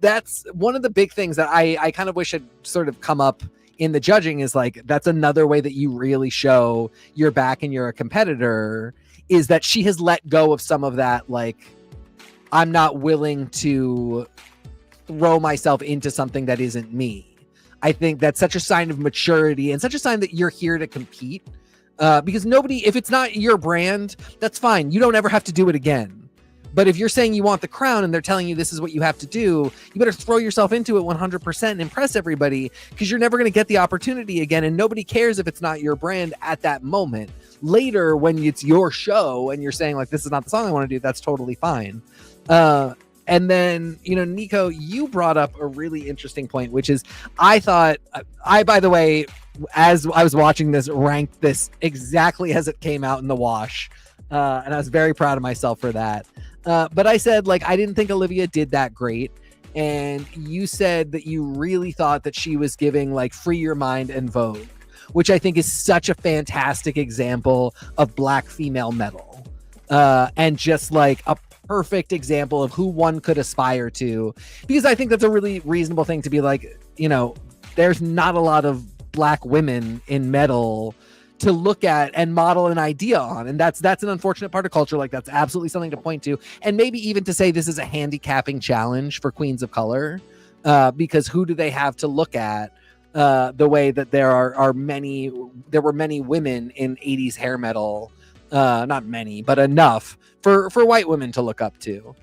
that's one of the big things that I kind of wish had sort of come up in the judging is that's another way that you really show you're back and you're a competitor, is that she has let go of some of that. I'm not willing to throw myself into something that isn't me. I think that's such a sign of maturity and such a sign that you're here to compete. Because if it's not your brand, that's fine. You don't ever have to do it again. But if you're saying you want the crown and they're telling you this is what you have to do, you better throw yourself into it 100% and impress everybody, because you're never going to get the opportunity again. And nobody cares if it's not your brand at that moment. Later, when it's your show and you're saying this is not the song I want to do, that's totally fine. And then, Nico, you brought up a really interesting point, which is I, by the way, as I was watching this, ranked this exactly as it came out in the wash. And I was very proud of myself for that. But I said, I didn't think Olivia did that great. And you said that you really thought that she was giving Free Your Mind and Vogue, which I think is such a fantastic example of Black female metal. And just a perfect example of who one could aspire to, because I think that's a really reasonable thing to be there's not a lot of Black women in metal to look at and model an idea on, and that's an unfortunate part of culture. That's absolutely something to point to, and maybe even to say this is a handicapping challenge for queens of color, because who do they have to look at the way that there were many women in 80s hair metal, not many but enough for white women to look up to.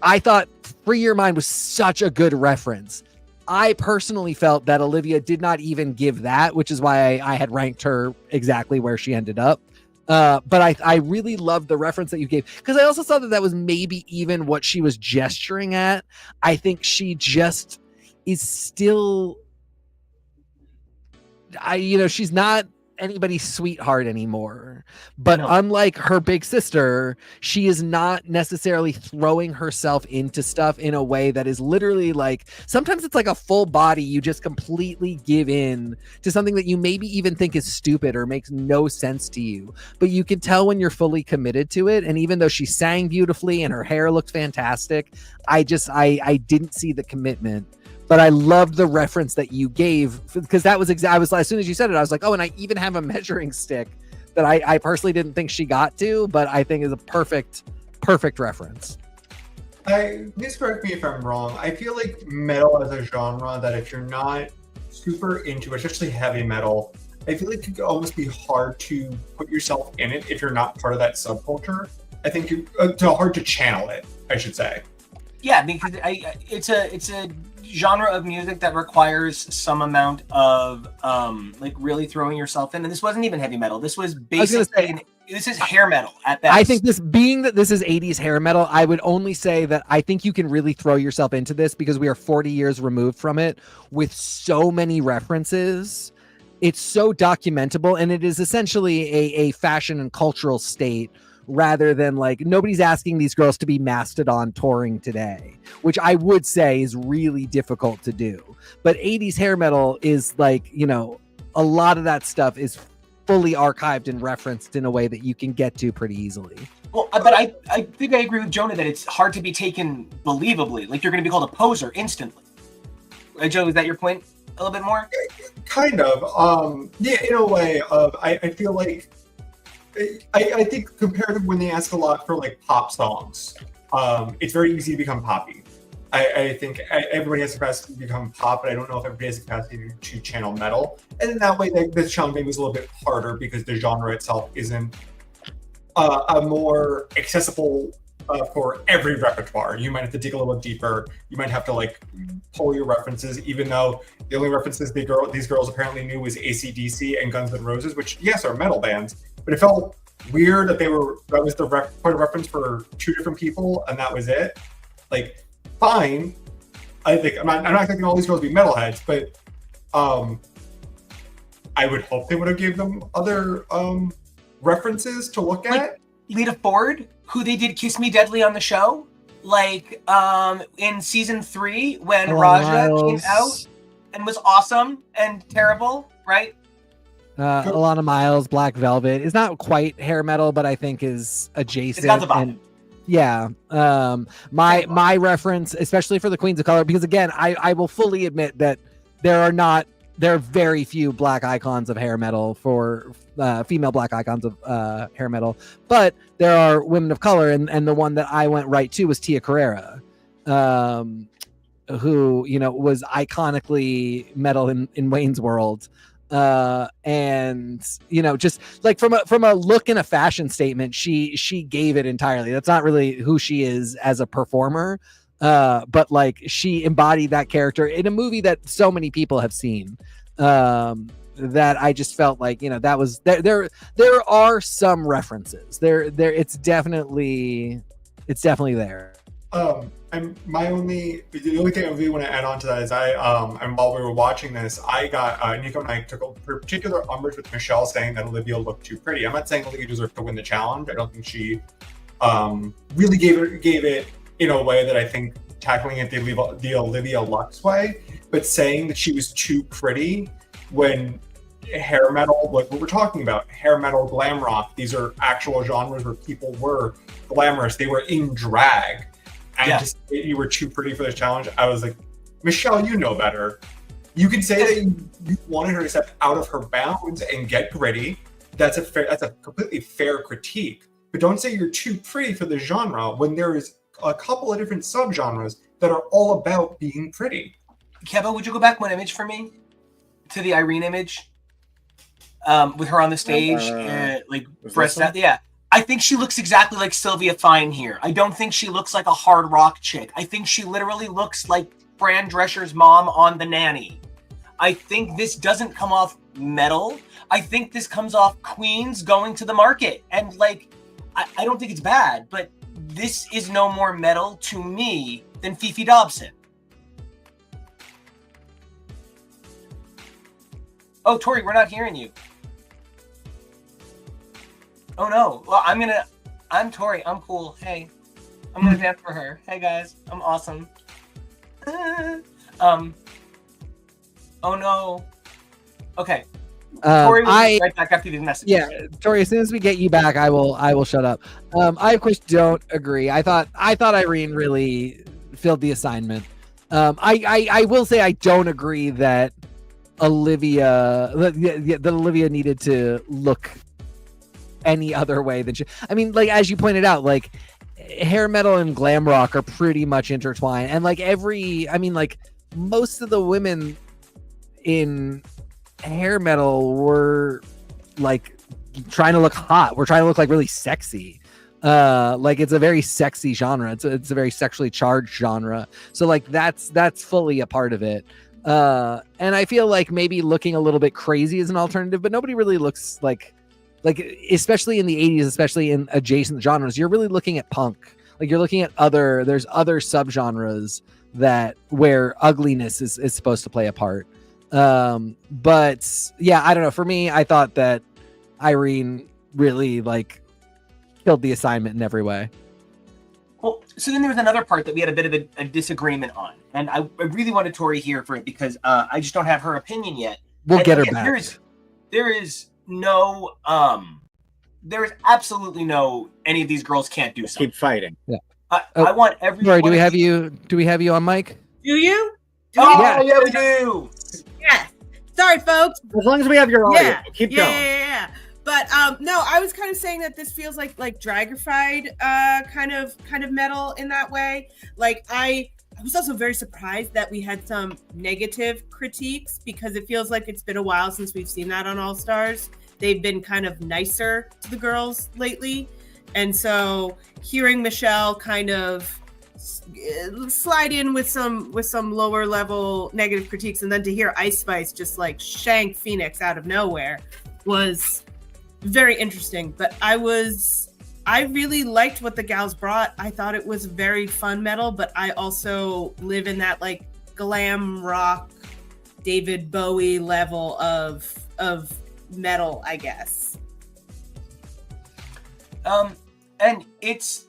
I thought Free Your Mind was such a good reference. I personally felt that Olivia did not even give that, which is why I had ranked her exactly where she ended up. But I really loved the reference that you gave, because I also thought that was maybe even what she was gesturing at. I think she just is still, she's not anybody's sweetheart anymore, but no. Unlike her big sister, she is not necessarily throwing herself into stuff in a way that is literally sometimes it's a full body, you just completely give in to something that you maybe even think is stupid or makes no sense to you, but you can tell when you're fully committed to it. And even though she sang beautifully and her hair looked fantastic, I didn't see the commitment. But I loved the reference that you gave, because that was I was, as soon as you said it, I was oh, and I even have a measuring stick that I personally didn't think she got to, but I think is a perfect reference. Please correct me if I'm wrong. I feel like metal as a genre, that if you're not super into, especially heavy metal, I feel like it could almost be hard to put yourself in it if you're not part of that subculture. I think it's hard to channel it, I should say. Yeah, because it's a genre of music that requires some amount of really throwing yourself in. And this wasn't even heavy metal. This was basically this is hair metal at best. I think this is 80s hair metal, I would only say that I think you can really throw yourself into this because we are 40 years removed from it, with so many references. It's so documentable, and it is essentially a fashion and cultural state, rather than nobody's asking these girls to be Mastodon touring today, which I would say is really difficult to do. But 80s hair metal is a lot of that stuff is fully archived and referenced in a way that you can get to pretty easily. Well, but I think I agree with Jonah that it's hard to be taken believably. You're going to be called a poser instantly. Joe, is that your point a little bit more? Kind of. Yeah, in a way. I feel like I think compared to when they ask a lot for pop songs, it's very easy to become poppy. I think everybody has the capacity to become pop, but I don't know if everybody has the capacity to channel metal. And in that way, the challenge maybe was a little bit harder because the genre itself isn't a more accessible for every repertoire. You might have to dig a little deeper. You might have to pull your references, even though the only references these girls apparently knew was AC/DC and Guns N' Roses, which yes are metal bands. But it felt weird that that was the point of reference for two different people, and that was it. Fine. I think I'm not expecting all these girls to be metalheads, but I would hope they would have gave them other references to look at. Lita Ford, who they did Kiss Me Deadly on the show, in season 3 when Raja came out and was awesome and terrible, right? Alana Miles, Black Velvet is not quite hair metal, but I think is adjacent. It's got the vibe. And yeah, my reference, especially for the Queens of Color, because again, I will fully admit that there are very few black icons of hair metal for female black icons of hair metal, but there are women of color, and the one that I went right to was Tia Carrera, who was iconically metal in Wayne's World. And just from a look and a fashion statement, she gave it entirely. That's not really who she is as a performer, but she embodied that character in a movie that so many people have seen, that I just felt that was there are some references there it's definitely there. And the only thing I really want to add on to that is and while we were watching this, I got Nico and I took a particular umbrage with Michelle saying that Olivia looked too pretty. I'm not saying Olivia deserved to win the challenge. I don't think she really gave it in a way that I think tackling it the Olivia Lux way, but saying that she was too pretty when hair metal, like what we're talking about, hair metal, glam rock, these are actual genres where people were glamorous, they were in drag, and to say you were too pretty for this challenge, I was like, Michelle, you know better. You can say that you wanted her to step out of her bounds and get gritty. That's a completely fair critique. But don't say you're too pretty for the genre when there is a couple of different subgenres that are all about being pretty. Kevo, would you go back one image for me to the Irene image with her on the stage, like breast out? Yeah, I think she looks exactly like Sylvia Fine here. I don't think she looks like a hard rock chick. I think she literally looks like Fran Drescher's mom on The Nanny. I think this doesn't come off metal. I think this comes off queens going to the market. And like, I don't think it's bad, but this is no more metal to me than Fifi Dobson. Oh, Tori, we're not hearing you. Oh no. Well, I'm Tori. I'm cool. Hey, I'm gonna dance for her. Hey guys, I'm awesome. Oh no. Okay. Tori will be right back after these messages. Yeah, Tori, as soon as we get you back, I will shut up. I of course don't agree. I thought Irene really filled the assignment. I will say I don't agree that Olivia needed to look any other way than she. I mean, like as you pointed out, like hair metal and glam rock are pretty much intertwined, and like most of the women in hair metal were like trying to look hot. We're trying to look like really sexy. Like it's a very sexy genre. It's a very sexually charged genre. So like that's fully a part of it. And I feel like maybe looking a little bit crazy is an alternative, but nobody really looks like especially in the 80s, especially in adjacent genres, you're really looking at punk. Like you're looking at there's other subgenres where ugliness is supposed to play a part. But yeah, I don't know. For me, I thought that Irene really like killed the assignment in every way. Well, so then there was another part that we had a bit of a disagreement on, and I really wanted Tori here for it because I just don't have her opinion yet. We'll get her back. There is absolutely no any of these girls can't do something. Keep fighting. Yeah. I want everyone. Sorry, do we have you on mic? Do you? Yeah, we do. Yeah. Sorry, folks. As long as we have your audio, keep going. Yeah. But no, I was kind of saying that this feels like dragrified kind of metal in that way. Like I was also very surprised that we had some negative critiques because it feels like it's been a while since we've seen that on All Stars. They've been kind of nicer to the girls lately. And so hearing Michelle kind of slide in with some lower level negative critiques, and then to hear Ice Spice just like shank Phoenix out of nowhere was very interesting. But I really liked what the gals brought. I thought it was very fun metal, but I also live in that like glam rock David Bowie level of metal, I guess. And it's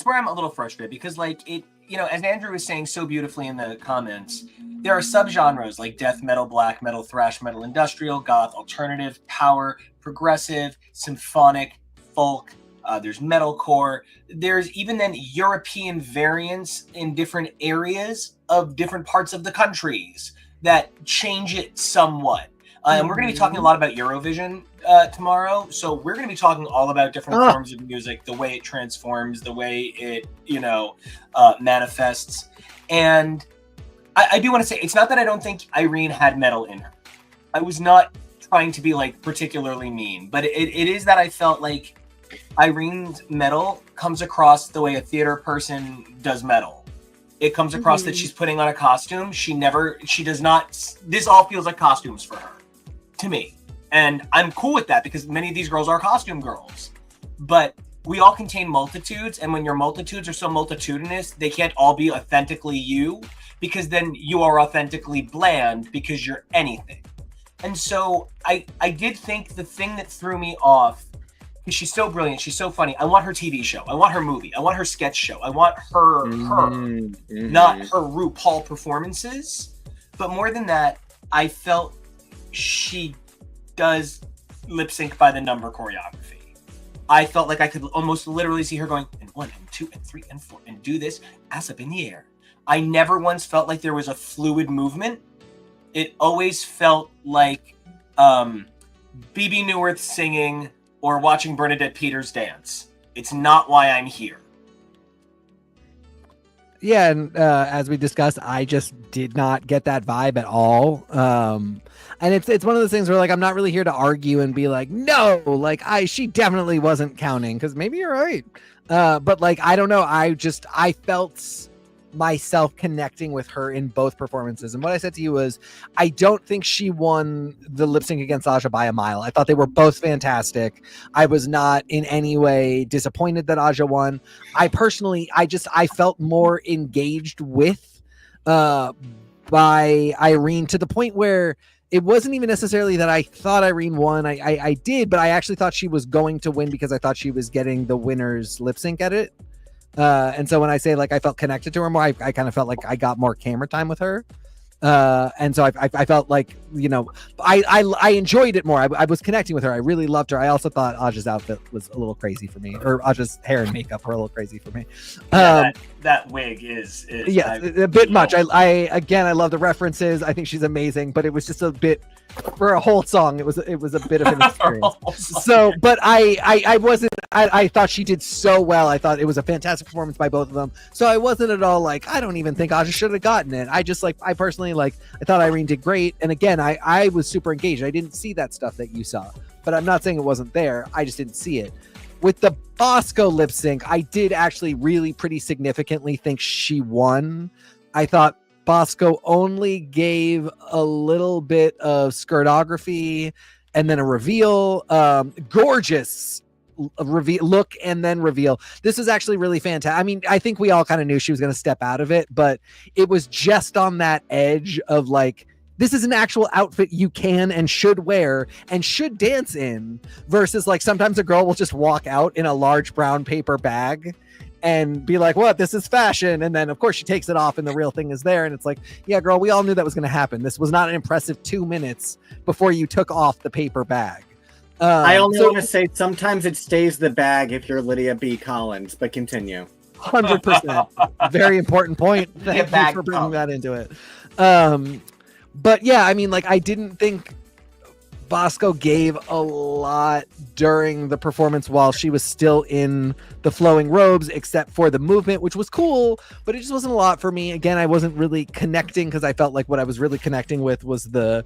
where I'm a little frustrated because like it, you know, as Andrew was saying so beautifully in the comments, there are subgenres like death metal, black metal, thrash metal, industrial, goth, alternative, power, progressive, symphonic, folk. There's metalcore. There's even then European variants in different areas of different parts of the countries that change it somewhat. And we're going to be talking a lot about Eurovision tomorrow. So we're going to be talking all about different forms of music, the way it transforms, the way it, manifests. And I do want to say, it's not that I don't think Irene had metal in her. I was not trying to be like particularly mean, but it is that I felt like Irene's metal comes across the way a theater person does metal. It comes across that she's putting on a costume. She does not, this all feels like costumes for her, to me. And I'm cool with that because many of these girls are costume girls. But we all contain multitudes, and when your multitudes are so multitudinous, they can't all be authentically you, because then you are authentically bland because you're anything. And so I did think the thing that threw me off, because she's so brilliant, she's so funny. I want her TV show. I want her movie. I want her sketch show. I want her, not her RuPaul performances. But more than that, I felt she does lip sync by the number choreography. I felt like I could almost literally see her going, and 1 and 2 and 3 and 4 and do this ass up in the air. I never once felt like there was a fluid movement. It always felt like BB Newirth singing or watching Bernadette Peters dance. It's not why I'm here. Yeah, and as we discussed, I just did not get that vibe at all. And it's one of those things where like I'm not really here to argue and be like, no, like she definitely wasn't counting, because maybe you're right. But like I don't know, I felt myself connecting with her in both performances. And what I said to you was, I don't think she won the lip sync against Aja by a mile. I thought they were both fantastic. I was not in any way disappointed that Aja won. I personally, I felt more engaged with by Irene, to the point where it wasn't even necessarily that I thought Irene won. I did, but I actually thought she was going to win because I thought she was getting the winner's lip sync at it. And so when I say like I felt connected to her more, I kind of felt like I got more camera time with her. And so I felt like, you know, I enjoyed it more. I was connecting with her. I really loved her. I also thought Aja's outfit was a little crazy for me, or Aja's hair and makeup were a little crazy for me. That wig is yeah, a bit much. I love the references. I think she's amazing, but it was just a bit, for a whole song, it was a bit of an experience. So, but I thought she did so well. I thought it was a fantastic performance by both of them. So I wasn't at all like, I don't even think Aja should have gotten it. I personally I thought Irene did great. And again, I was super engaged. I didn't see that stuff that you saw, but I'm not saying it wasn't there. I just didn't see it. With the Bosco lip sync, I did actually really pretty significantly think she won. I thought Bosco only gave a little bit of skirtography and then a reveal. Gorgeous look and then reveal. This is actually really fantastic. I mean, I think we all kind of knew she was going to step out of it, but it was just on that edge of like, this is an actual outfit you can and should wear and should dance in, versus like sometimes a girl will just walk out in a large brown paper bag and be like, what, this is fashion. And then of course she takes it off and the real thing is there. And it's like, yeah, girl, we all knew that was going to happen. This was not an impressive 2 minutes before you took off the paper bag. I only want to say sometimes it stays the bag if you're Lydia B. Collins, but continue. 100%. Very important point. Thank you for bringing that into it. But yeah, I mean, like, I didn't think Bosco gave a lot during the performance while she was still in the flowing robes, except for the movement, which was cool, but it just wasn't a lot for me. Again, I wasn't really connecting because I felt like what I was really connecting with was the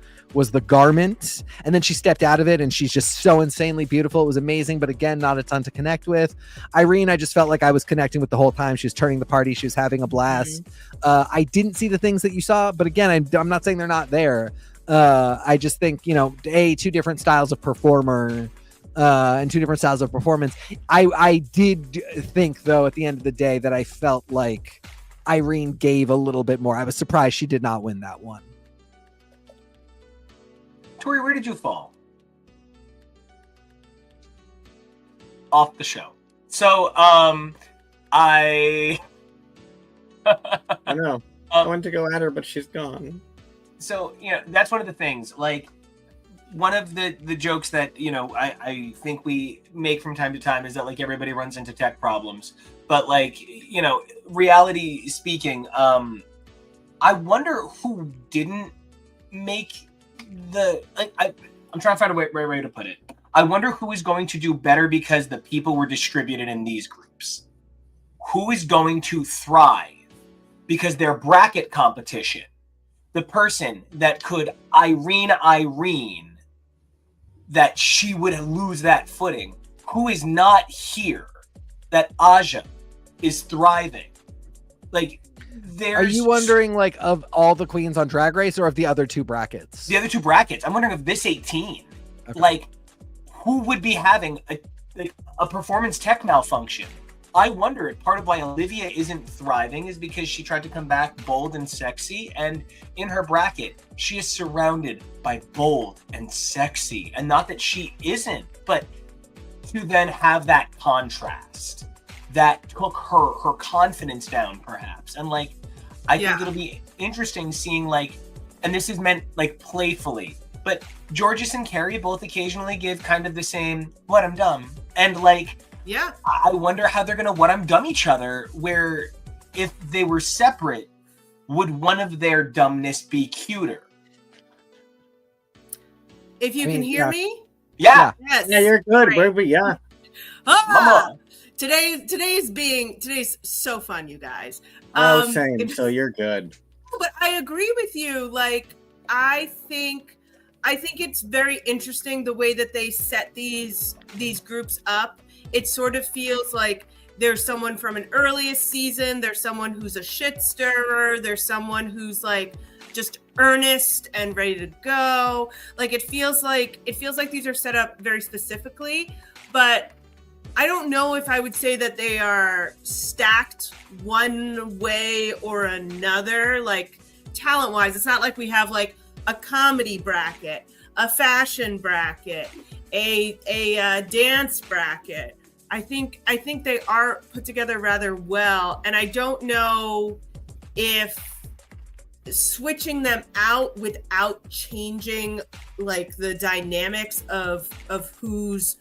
garment. And then she stepped out of it and she's just so insanely beautiful. It was amazing, but again, not a ton to connect with. Irene, I just felt like I was connecting with the whole time. She was turning the party. She was having a blast. I didn't see the things that you saw, but again, I'm not saying they're not there. I just think, you know, two different styles of performer and two different styles of performance. I did think, though, at the end of the day, that I felt like Irene gave a little bit more. I was surprised she did not win that one. Tori, where did you fall? Off the show. So, I know. I wanted to go at her, but she's gone. So, you know, that's one of the things, like, one of the jokes that, you know, I think we make from time to time is that, like, everybody runs into tech problems. But, like, you know, reality speaking, I wonder who didn't make the, like, I'm trying to find a right way to put it. I wonder who is going to do better because the people were distributed in these groups. Who is going to thrive because their bracket competition, the person that could Irene, that she would lose that footing, who is not here, that Aja is thriving. Like, there's... Are you wondering, like, of all the queens on Drag Race or of the other two brackets? The other two brackets. I'm wondering of this 18. Okay. Like, who would be having a like a performance tech malfunction. I wonder if part of why Olivia isn't thriving is because she tried to come back bold and sexy, and in her bracket, she is surrounded by bold and sexy. And not that she isn't, but to then have that contrast that took her confidence down, perhaps. And like, I think it'll be interesting seeing like, and this is meant like playfully, but Georges and Carrie both occasionally give kind of the same, what, I'm dumb. And like, I wonder how they're gonna what I'm dumb each other, where if they were separate, would one of their dumbness be cuter? If you can hear me? Yeah. Yes. Yeah, you're good. Great. Today's so fun, you guys. Same. So you're good. But I agree with you. Like, I think it's very interesting the way that they set these groups up. It sort of feels like there's someone from an earliest season, there's someone who's a shit stirrer, there's someone who's like just earnest and ready to go. Like it feels like these are set up very specifically, but I don't know if I would say that they are stacked one way or another. Like talent-wise, it's not like we have like a comedy bracket, a fashion bracket, a dance bracket. I think they are put together rather well, and I don't know if switching them out without changing like the dynamics of who's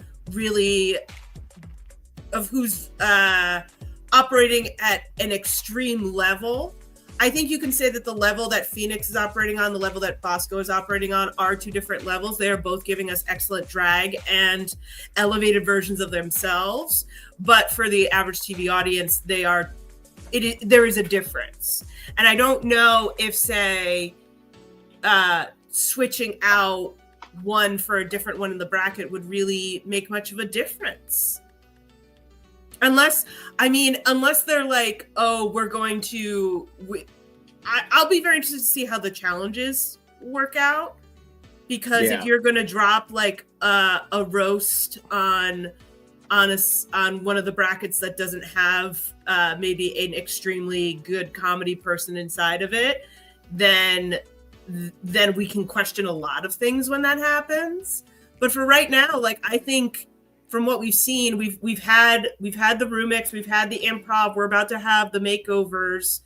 operating at an extreme level. I think you can say that the level that Phoenix is operating on, the level that Bosco is operating on, are two different levels. They are both giving us excellent drag and elevated versions of themselves. But for the average TV audience, there is a difference. And I don't know if, say, switching out one for a different one in the bracket would really make much of a difference. Unless they're like, oh, we're going to. I'll be very interested to see how the challenges work out, because if you're going to drop like a roast on one of the brackets that doesn't have maybe an extremely good comedy person inside of it, then we can question a lot of things when that happens. But for right now, like I think. From what we've seen, we've had the remix, we've had the improv, we're about to have the makeovers.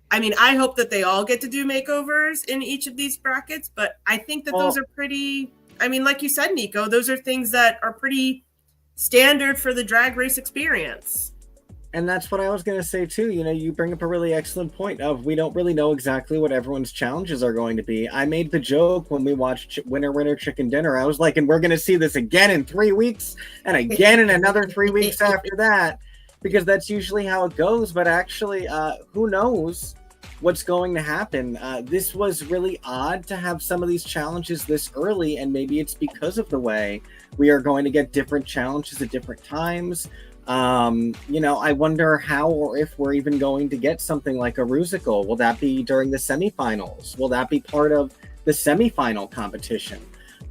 I mean, I hope that they all get to do makeovers in each of these brackets, but I think that those are pretty, I mean, like you said, Nico, those are things that are pretty standard for the Drag Race experience. And that's what I was going to say too. You know, you bring up a really excellent point of we don't really know exactly what everyone's challenges are going to be. I made the joke when we watched Winner Chicken Dinner. I was like, and we're going to see this again in 3 weeks and again in another 3 weeks after that, because that's usually how it goes. But actually, who knows what's going to happen? This was really odd to have some of these challenges this early, and maybe it's because of the way we are going to get different challenges at different times. You know, I wonder how or if we're even going to get something like a Rusical. Will that be during the semifinals? Will that be part of the semifinal competition?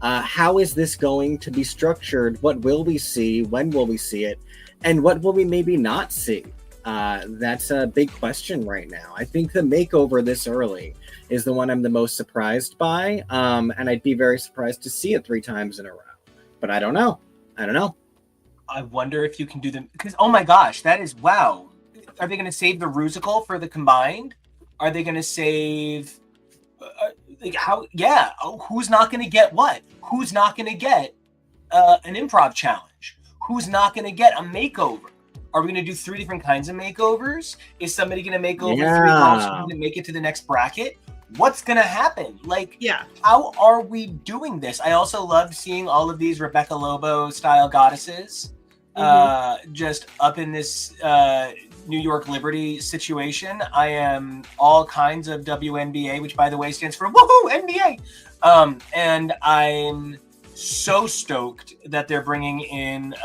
How is this going to be structured? What will we see? When will we see it? And what will we maybe not see? That's a big question right now. I think the makeover this early is the one I'm the most surprised by. And I'd be very surprised to see it 3 times in a row. But I don't know. I wonder if you can do them, because oh my gosh, that is wow. Are they going to save the Rusical for the combined? Are they going to save like how? Yeah. Oh, who's not going to get what? Who's not going to get an improv challenge? Who's not going to get a makeover? Are we going to do 3 different kinds of makeovers? Is somebody going to make over 3 girls who didn't make it to the next bracket? What's going to happen? Like, how are we doing this? I also love seeing all of these Rebecca Lobo style goddesses just up in this New York Liberty situation. I am all kinds of WNBA, which by the way stands for woohoo NBA. And I'm so stoked that they're bringing in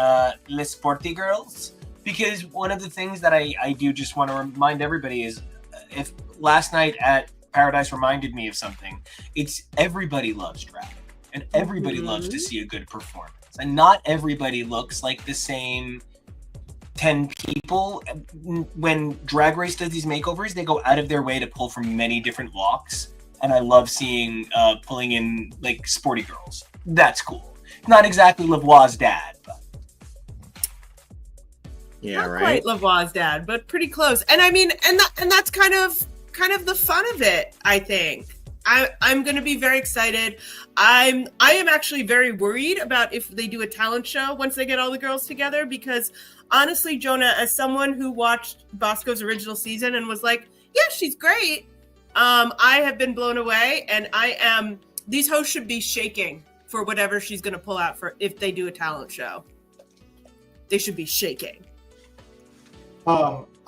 Les Sporty girls, because one of the things that I do just want to remind everybody is, if last night at Paradise reminded me of something, it's everybody loves drag and everybody loves to see a good performance. and not everybody looks like the same 10 people. When Drag Race does these makeovers, they go out of their way to pull from many different walks, and I love seeing pulling in like sporty girls. That's cool. Not exactly Lavoie's dad, but Yeah, Not right. quite Lavoie's dad, but pretty close. And I mean, and that's kind of the fun of it, I think. I'm going to be very excited. I am actually very worried about if they do a talent show once they get all the girls together, because honestly, Jonah, as someone who watched Bosco's original season and was like, yeah, she's great. I have been blown away, and these hosts should be shaking for whatever she's going to pull out for if they do a talent show. They should be shaking.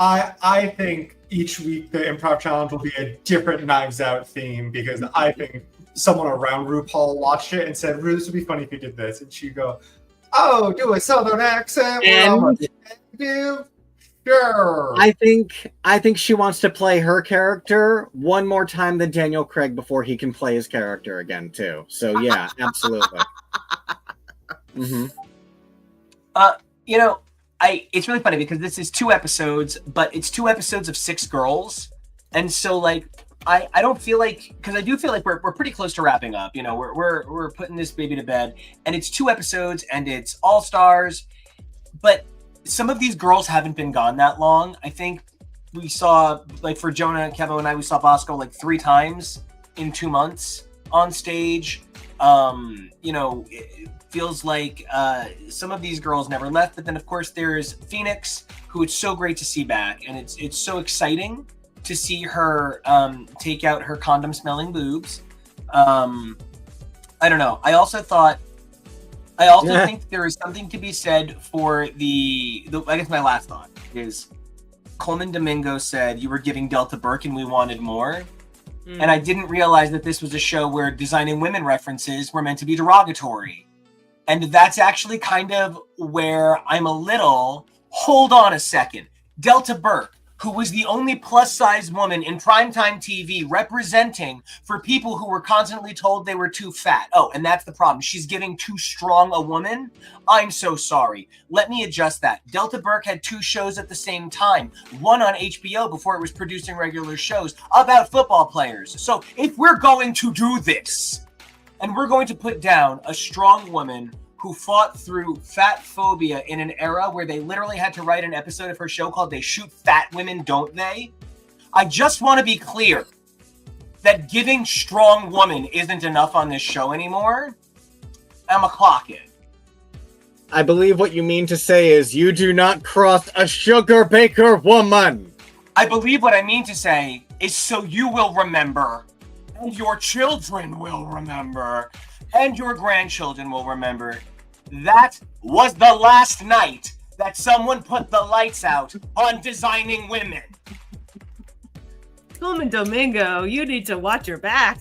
I think each week the improv challenge will be a different Knives Out theme, because I think someone around RuPaul watched it and said, "This would be funny if you did this," and she'd go, "Oh, do a Southern accent." And Do sure. I think she wants to play her character one more time than Daniel Craig before he can play his character again too. So yeah, absolutely. Mm-hmm. You know, it's really funny because this is 2 episodes, but it's 2 episodes of 6 girls, and so like I don't feel like, because I do feel like we're pretty close to wrapping up. You know, we're putting this baby to bed, and it's 2 episodes, and it's all stars, but some of these girls haven't been gone that long. I think we saw, like for Jonah, KEVO, and I, we saw Bosco like 3 times in 2 months on stage. You know, it feels like some of these girls never left, but then of course there's Phoenix, who it's so great to see back, and it's so exciting to see her take out her condom smelling boobs. I don't know. I also think there is something to be said for the I guess my last thought is Coleman Domingo said you were giving Delta Burke and we wanted more. And I didn't realize that this was a show where designing women references were meant to be derogatory. And that's actually kind of where I'm a little, hold on a second. Delta Burke, who was the only plus-size woman in primetime TV representing for people who were constantly told they were too fat. Oh, and that's the problem. She's giving too strong a woman. I'm so sorry. Let me adjust that. Delta Burke had 2 shows at the same time. One on HBO before it was producing regular shows about football players. So if we're going to do this, and we're going to put down a strong woman who fought through fat phobia in an era where they literally had to write an episode of her show called They Shoot Fat Women, Don't They? I just want to be clear that giving strong woman isn't enough on this show anymore. I'm a clock it. I believe what you mean to say is you do not cross a sugar baker woman. I believe what I mean to say is so you will remember, and your children will remember, and your grandchildren will remember. That was the last night that someone put the lights out on designing women. Coleman Domingo, you need to watch your back.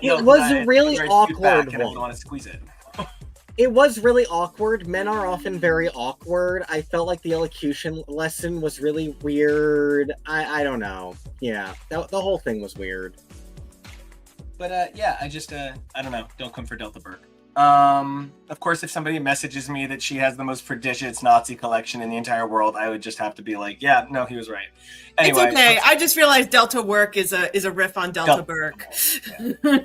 It was a really awkward I don't one. want to squeeze it. It was really awkward. Men are often very awkward. I felt like the elocution lesson was really weird. I don't know. Yeah, the whole thing was weird. But yeah, I just I don't know. Don't come for Delta Burke. Of course, if somebody messages me that she has the most prodigious Nazi collection in the entire world, I would just have to be like, yeah, no, he was right. Anyway, It's okay. I just realized Delta Work is a riff on Delta Burke. Yeah.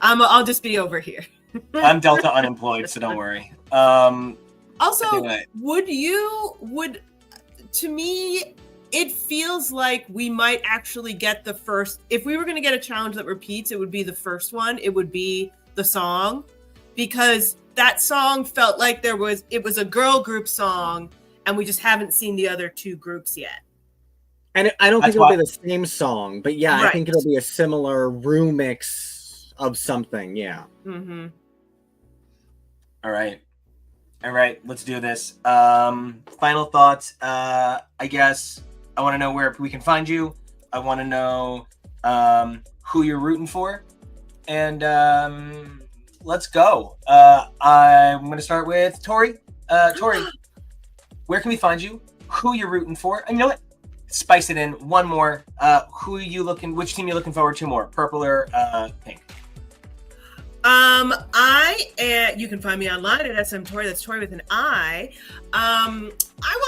I'll just be over here. I'm Delta unemployed, so don't worry. Also, anyway. to me, it feels like we might actually get the first. If we were going to get a challenge that repeats, it would be the first one. It would be the song, because that song felt like it was a girl group song, and we just haven't seen the other 2 groups yet. And I don't think it'll be the same song, but yeah, Right. I think it'll be a similar remix of something. Yeah. Mm-hmm. All right, let's do this. Final thoughts. I guess I want to know where we can find you. I want to know who you're rooting for. And let's go. I'm going to start with Tori. Tori, where can we find you? Who you're rooting for? And you know what? Spice it in. One more. Which team you looking forward to more? Purple or pink? You can find me online at smtoy. That's Toy with an I. I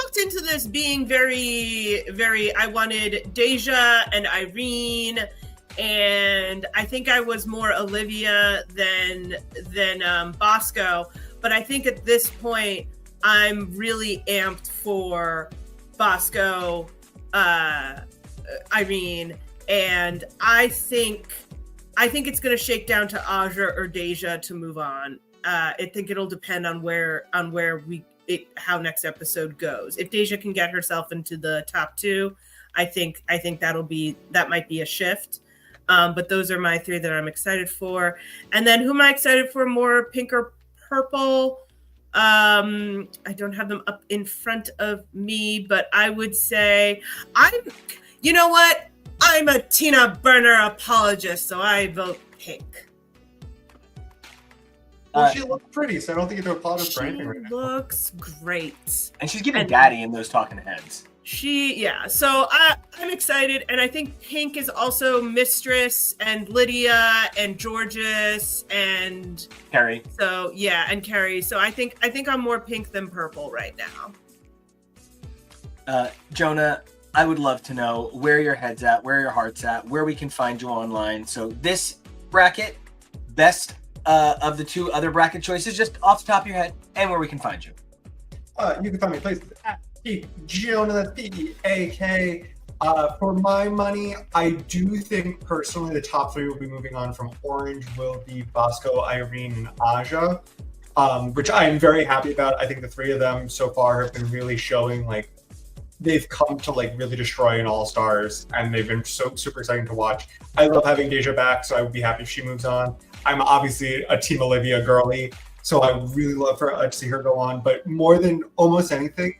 walked into this being very, very. I wanted DeJa and Irene, and I think I was more Olivia than Bosco. But I think at this point, I'm really amped for Bosco, Irene, and I think it's going to shake down to Aja or DeJa to move on. I think it'll depend on how next episode goes. If DeJa can get herself into the top 2, I think that might be a shift. But those are my 3 that I'm excited for. And then who am I excited for more, pink or purple? I don't have them up in front of me, but I would say you know what? I'm a Tina Burner apologist, so I vote pink. Well, she looks pretty, so I don't think it's a apologize for anything right now. She looks great. And she's giving daddy in those talking heads. So I'm excited, and I think pink is also Mistress and Lydia and Georges and Carrie. So yeah, and Carrie. So I think I'm more pink than purple right now. Jonah, I would love to know where your head's at, where your heart's at, where we can find you online. So this bracket, best of the 2 other bracket choices, just off the top of your head, and where we can find you. You can find me places at Jonah, that's Peak. For my money, I do think personally the top 3 will be moving on from Orange will be Bosco, Irene, and Aja, which I am very happy about. I think the 3 of them so far have been really showing like they've come to like really destroy an all-stars, and they've been so super exciting to watch. I love having DeJa back, so I would be happy if she moves on. I'm obviously a Team Olivia girly, so I really love to see her go on. But more than almost anything,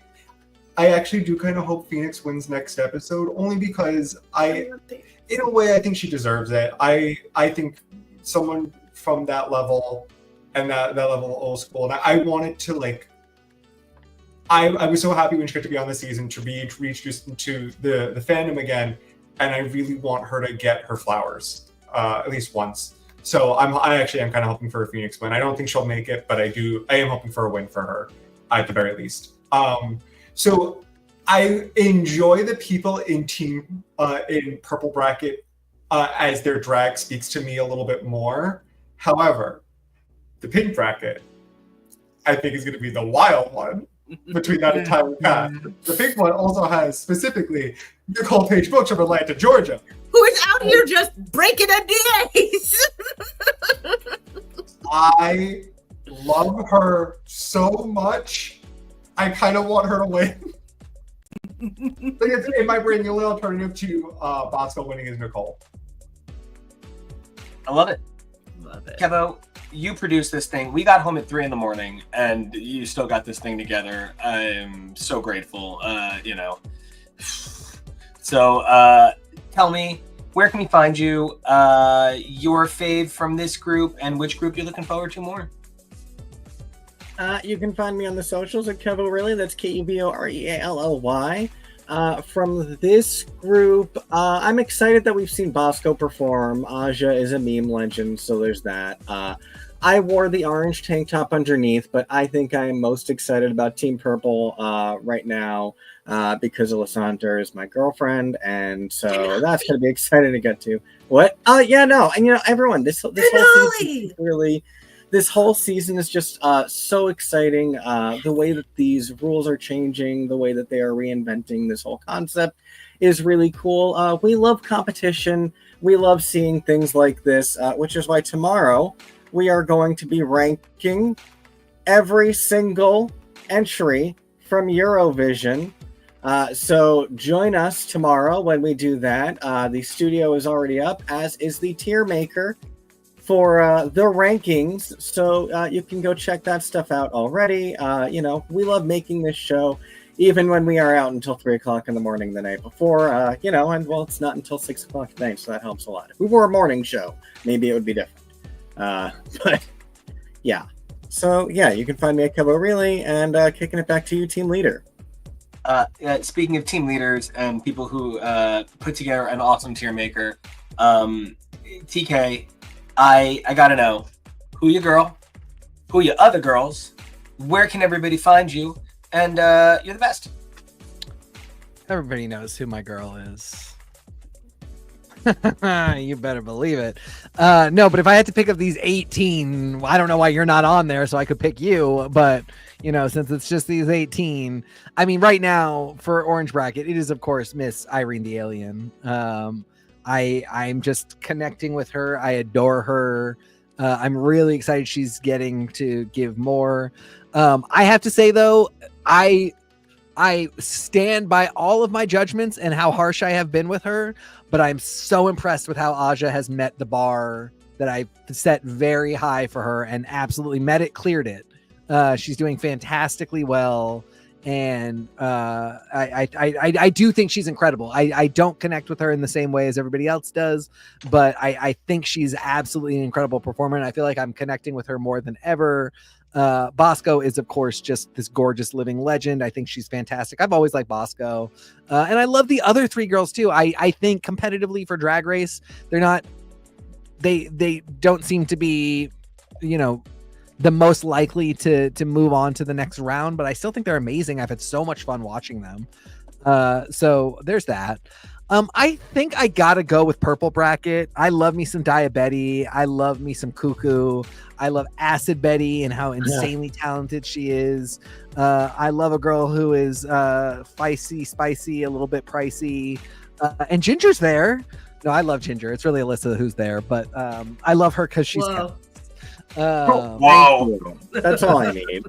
I actually do kind of hope Phoenix wins next episode, only because in a way, I think she deserves it. I think someone from that level and that level of old school, and I wanted to like. I was so happy when she got to be on the season to be reintroduced into the fandom again, and I really want her to get her flowers at least once. So I actually am kind of hoping for a Phoenix win. I don't think she'll make it, but I am hoping for a win for her at the very least. So I enjoy the people in team in purple bracket as their drag speaks to me a little bit more. However, the pink bracket I think is going to be the wild one between that entire cast. The pink one also has specifically Nicole Page Butch of Atlanta, Georgia, who is out here just breaking NDAs. I love her so much. I kind of want her to win. In my brain, the only alternative to Bosco winning is Nicole. I love it. KEVO, you produced this thing. We got home at 3 a.m, and you still got this thing together. I'm so grateful. So tell me, where can we find you? Your fave from this group, and which group you're looking forward to more? You can find me on the socials at KEVO Really. That's KEVOREALLY. From this group, I'm excited that we've seen Bosco perform. Aja is a meme legend, so there's that. I wore the orange tank top underneath, but I think I am most excited about Team Purple right now because Alessandra is my girlfriend, and so that's going to be exciting to get to. What? Yeah, no, and everyone, this whole season really. This whole season is just so exciting. The way that these rules are changing, the way that they are reinventing this whole concept is really cool. We love competition. We love seeing things like this, which is why tomorrow we are going to be ranking every single entry from Eurovision. So join us tomorrow when we do that. The studio is already up, as is the tier maker for the rankings, so you can go check that stuff out already. We love making this show, even when we are out until 3 o'clock in the morning the night before, and well, it's not until 6 o'clock at night, so that helps a lot. If we were a morning show, maybe it would be different. But yeah, so yeah, you can find me at KEVO Really, and kicking it back to you, team leader. Speaking of team leaders and people who put together an awesome tier maker, TK, I gotta know, who your girl, who your other girls, where can everybody find you, and you're the best. Everybody knows who my girl is. You better believe it. No, but if I had to pick up these 18, I don't know why you're not on there, so I could pick you. But since it's just these 18, I mean, right now for Orange Bracket, it is of course Miss Irene the Alien. I'm just connecting with her. I adore her. I'm really excited she's getting to give more. I have to say though, I stand by all of my judgments and how harsh I have been with her, but I'm so impressed with how Aja has met the bar that I set very high for her and absolutely met it, cleared it. She's doing fantastically well. And I do think she's incredible. I don't connect with her in the same way as everybody else does, but I think she's absolutely an incredible performer. And I feel like I'm connecting with her more than ever. Bosco is of course just this gorgeous living legend. I think she's fantastic. I've always liked Bosco, and I love the other three girls too. I think competitively for Drag Race, they don't seem to be the most likely to move on to the next round, but I still think they're amazing. I've had so much fun watching them. So there's that. I think I gotta go with Purple Bracket. I love me some Diabetes. I love me some Cuckoo. I love Acid Betty and how insanely talented she is. I love a girl who is feisty, spicy, a little bit pricey. And Ginger's there. No, I love Ginger. It's really Alyssa who's there, but I love her because she's Whoa. That's all I need.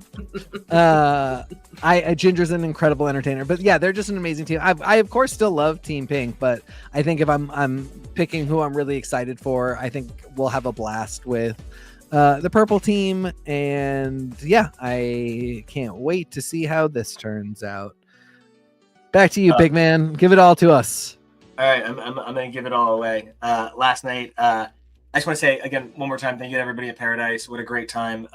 Ginger's an incredible entertainer, but yeah, they're just an amazing team. I of course still love Team Pink, but I think if I'm picking who I'm really excited for, I think we'll have a blast with the purple team. And yeah, I can't wait to see how this turns out. Back to you, big man. Give it all to us. All right, I'm gonna give it all away. Last night, I just want to say again one more time, thank you to everybody at Paradise. What a great time.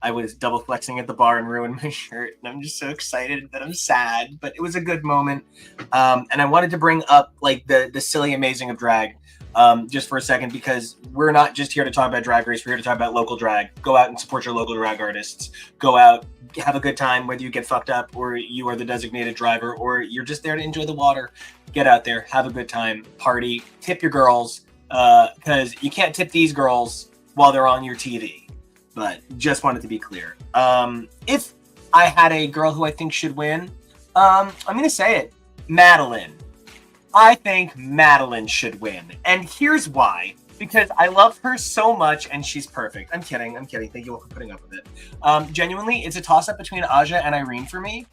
I was double flexing at the bar and ruined my shirt, and I'm just so excited that I'm sad, but it was a good moment. And I wanted to bring up like the silly amazing of drag just for a second, because we're not just here to talk about Drag Race, we're here to talk about local drag. Go out and support your local drag artists. Go out, have a good time, whether you get fucked up or you are the designated driver or you're just there to enjoy the water. Get out there, have a good time, party, tip your girls, because you can't tip these girls while they're on your TV. But just wanted to be clear. If I had a girl who I think should win, I'm going to say it, Madeline. I think Madeline should win. And here's why. Because I love her so much and she's perfect. I'm kidding. Thank you all for putting up with it. Genuinely, it's a toss-up between Aja and Irene for me.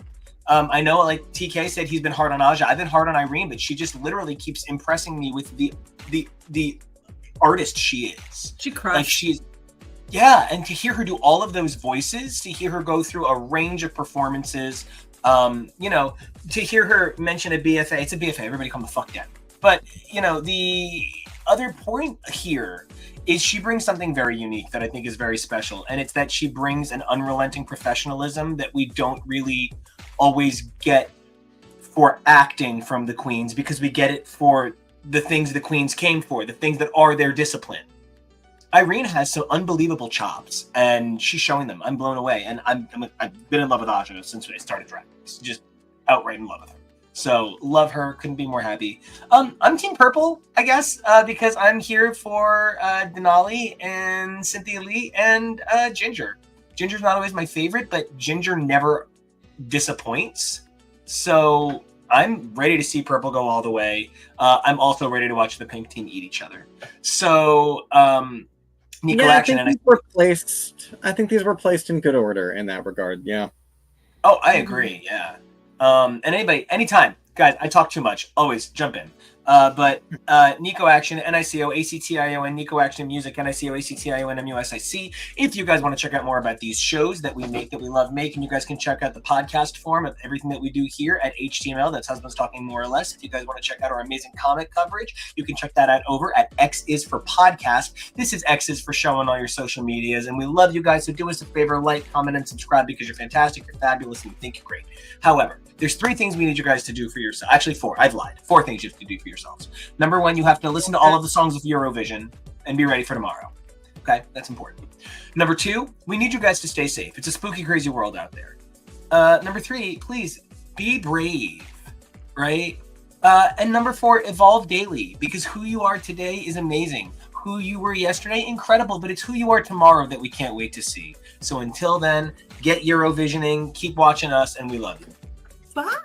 I know, like TK said, he's been hard on Aja. I've been hard on Irene, but she just literally keeps impressing me with the artist she is. She crushed. Like yeah, and to hear her do all of those voices, to hear her go through a range of performances, to hear her mention a BFA, it's a BFA, everybody calm the fuck down. But, the other point here is she brings something very unique that I think is very special, and it's that she brings an unrelenting professionalism that we don't really always get for acting from the queens, because we get it for the things the queens came for, the things that are their discipline. Irene has some unbelievable chops, and she's showing them. I'm blown away, and I've been in love with Aja since I started Drag Race. Just outright in love with her. So love her, couldn't be more happy. I'm Team Purple, I guess, because I'm here for Denali and Cynthia Lee and Ginger. Ginger's not always my favorite, but Ginger never disappoints. So I'm ready to see Purple go all the way. I'm also ready to watch the Pink team eat each other. So NICO action. I think these were placed in good order in that regard. Yeah. Oh, I agree. Yeah. And anybody, anytime, guys, I talk too much. Always jump in. But NICO Action, NICO, ACTION, NICO Action Music, NICO, ACTION, MUSIC. If you guys want to check out more about these shows that we make, that we love making, you guys can check out the podcast form of everything that we do here at HTML. That's Husbands Talking More or Less. If you guys want to check out our amazing comic coverage, you can check that out over at X is for Podcast. This is X is for Show on all your social medias. And we love you guys. So do us a favor, like, comment, and subscribe, because you're fantastic, you're fabulous, and we think you're great. However, there's 3 things we need you guys to do for yourself. Actually, 4. I've lied. 4 things you have to do for yourselves. Number 1, you have to listen to all of the songs of Eurovision and be ready for tomorrow. Okay, that's important. Number 2, we need you guys to stay safe. It's a spooky, crazy world out there. Number 3, please be brave, right? And number 4, evolve daily, because who you are today is amazing. Who you were yesterday, incredible, but it's who you are tomorrow that we can't wait to see. So until then, get Eurovisioning, keep watching us, and we love you. Bye.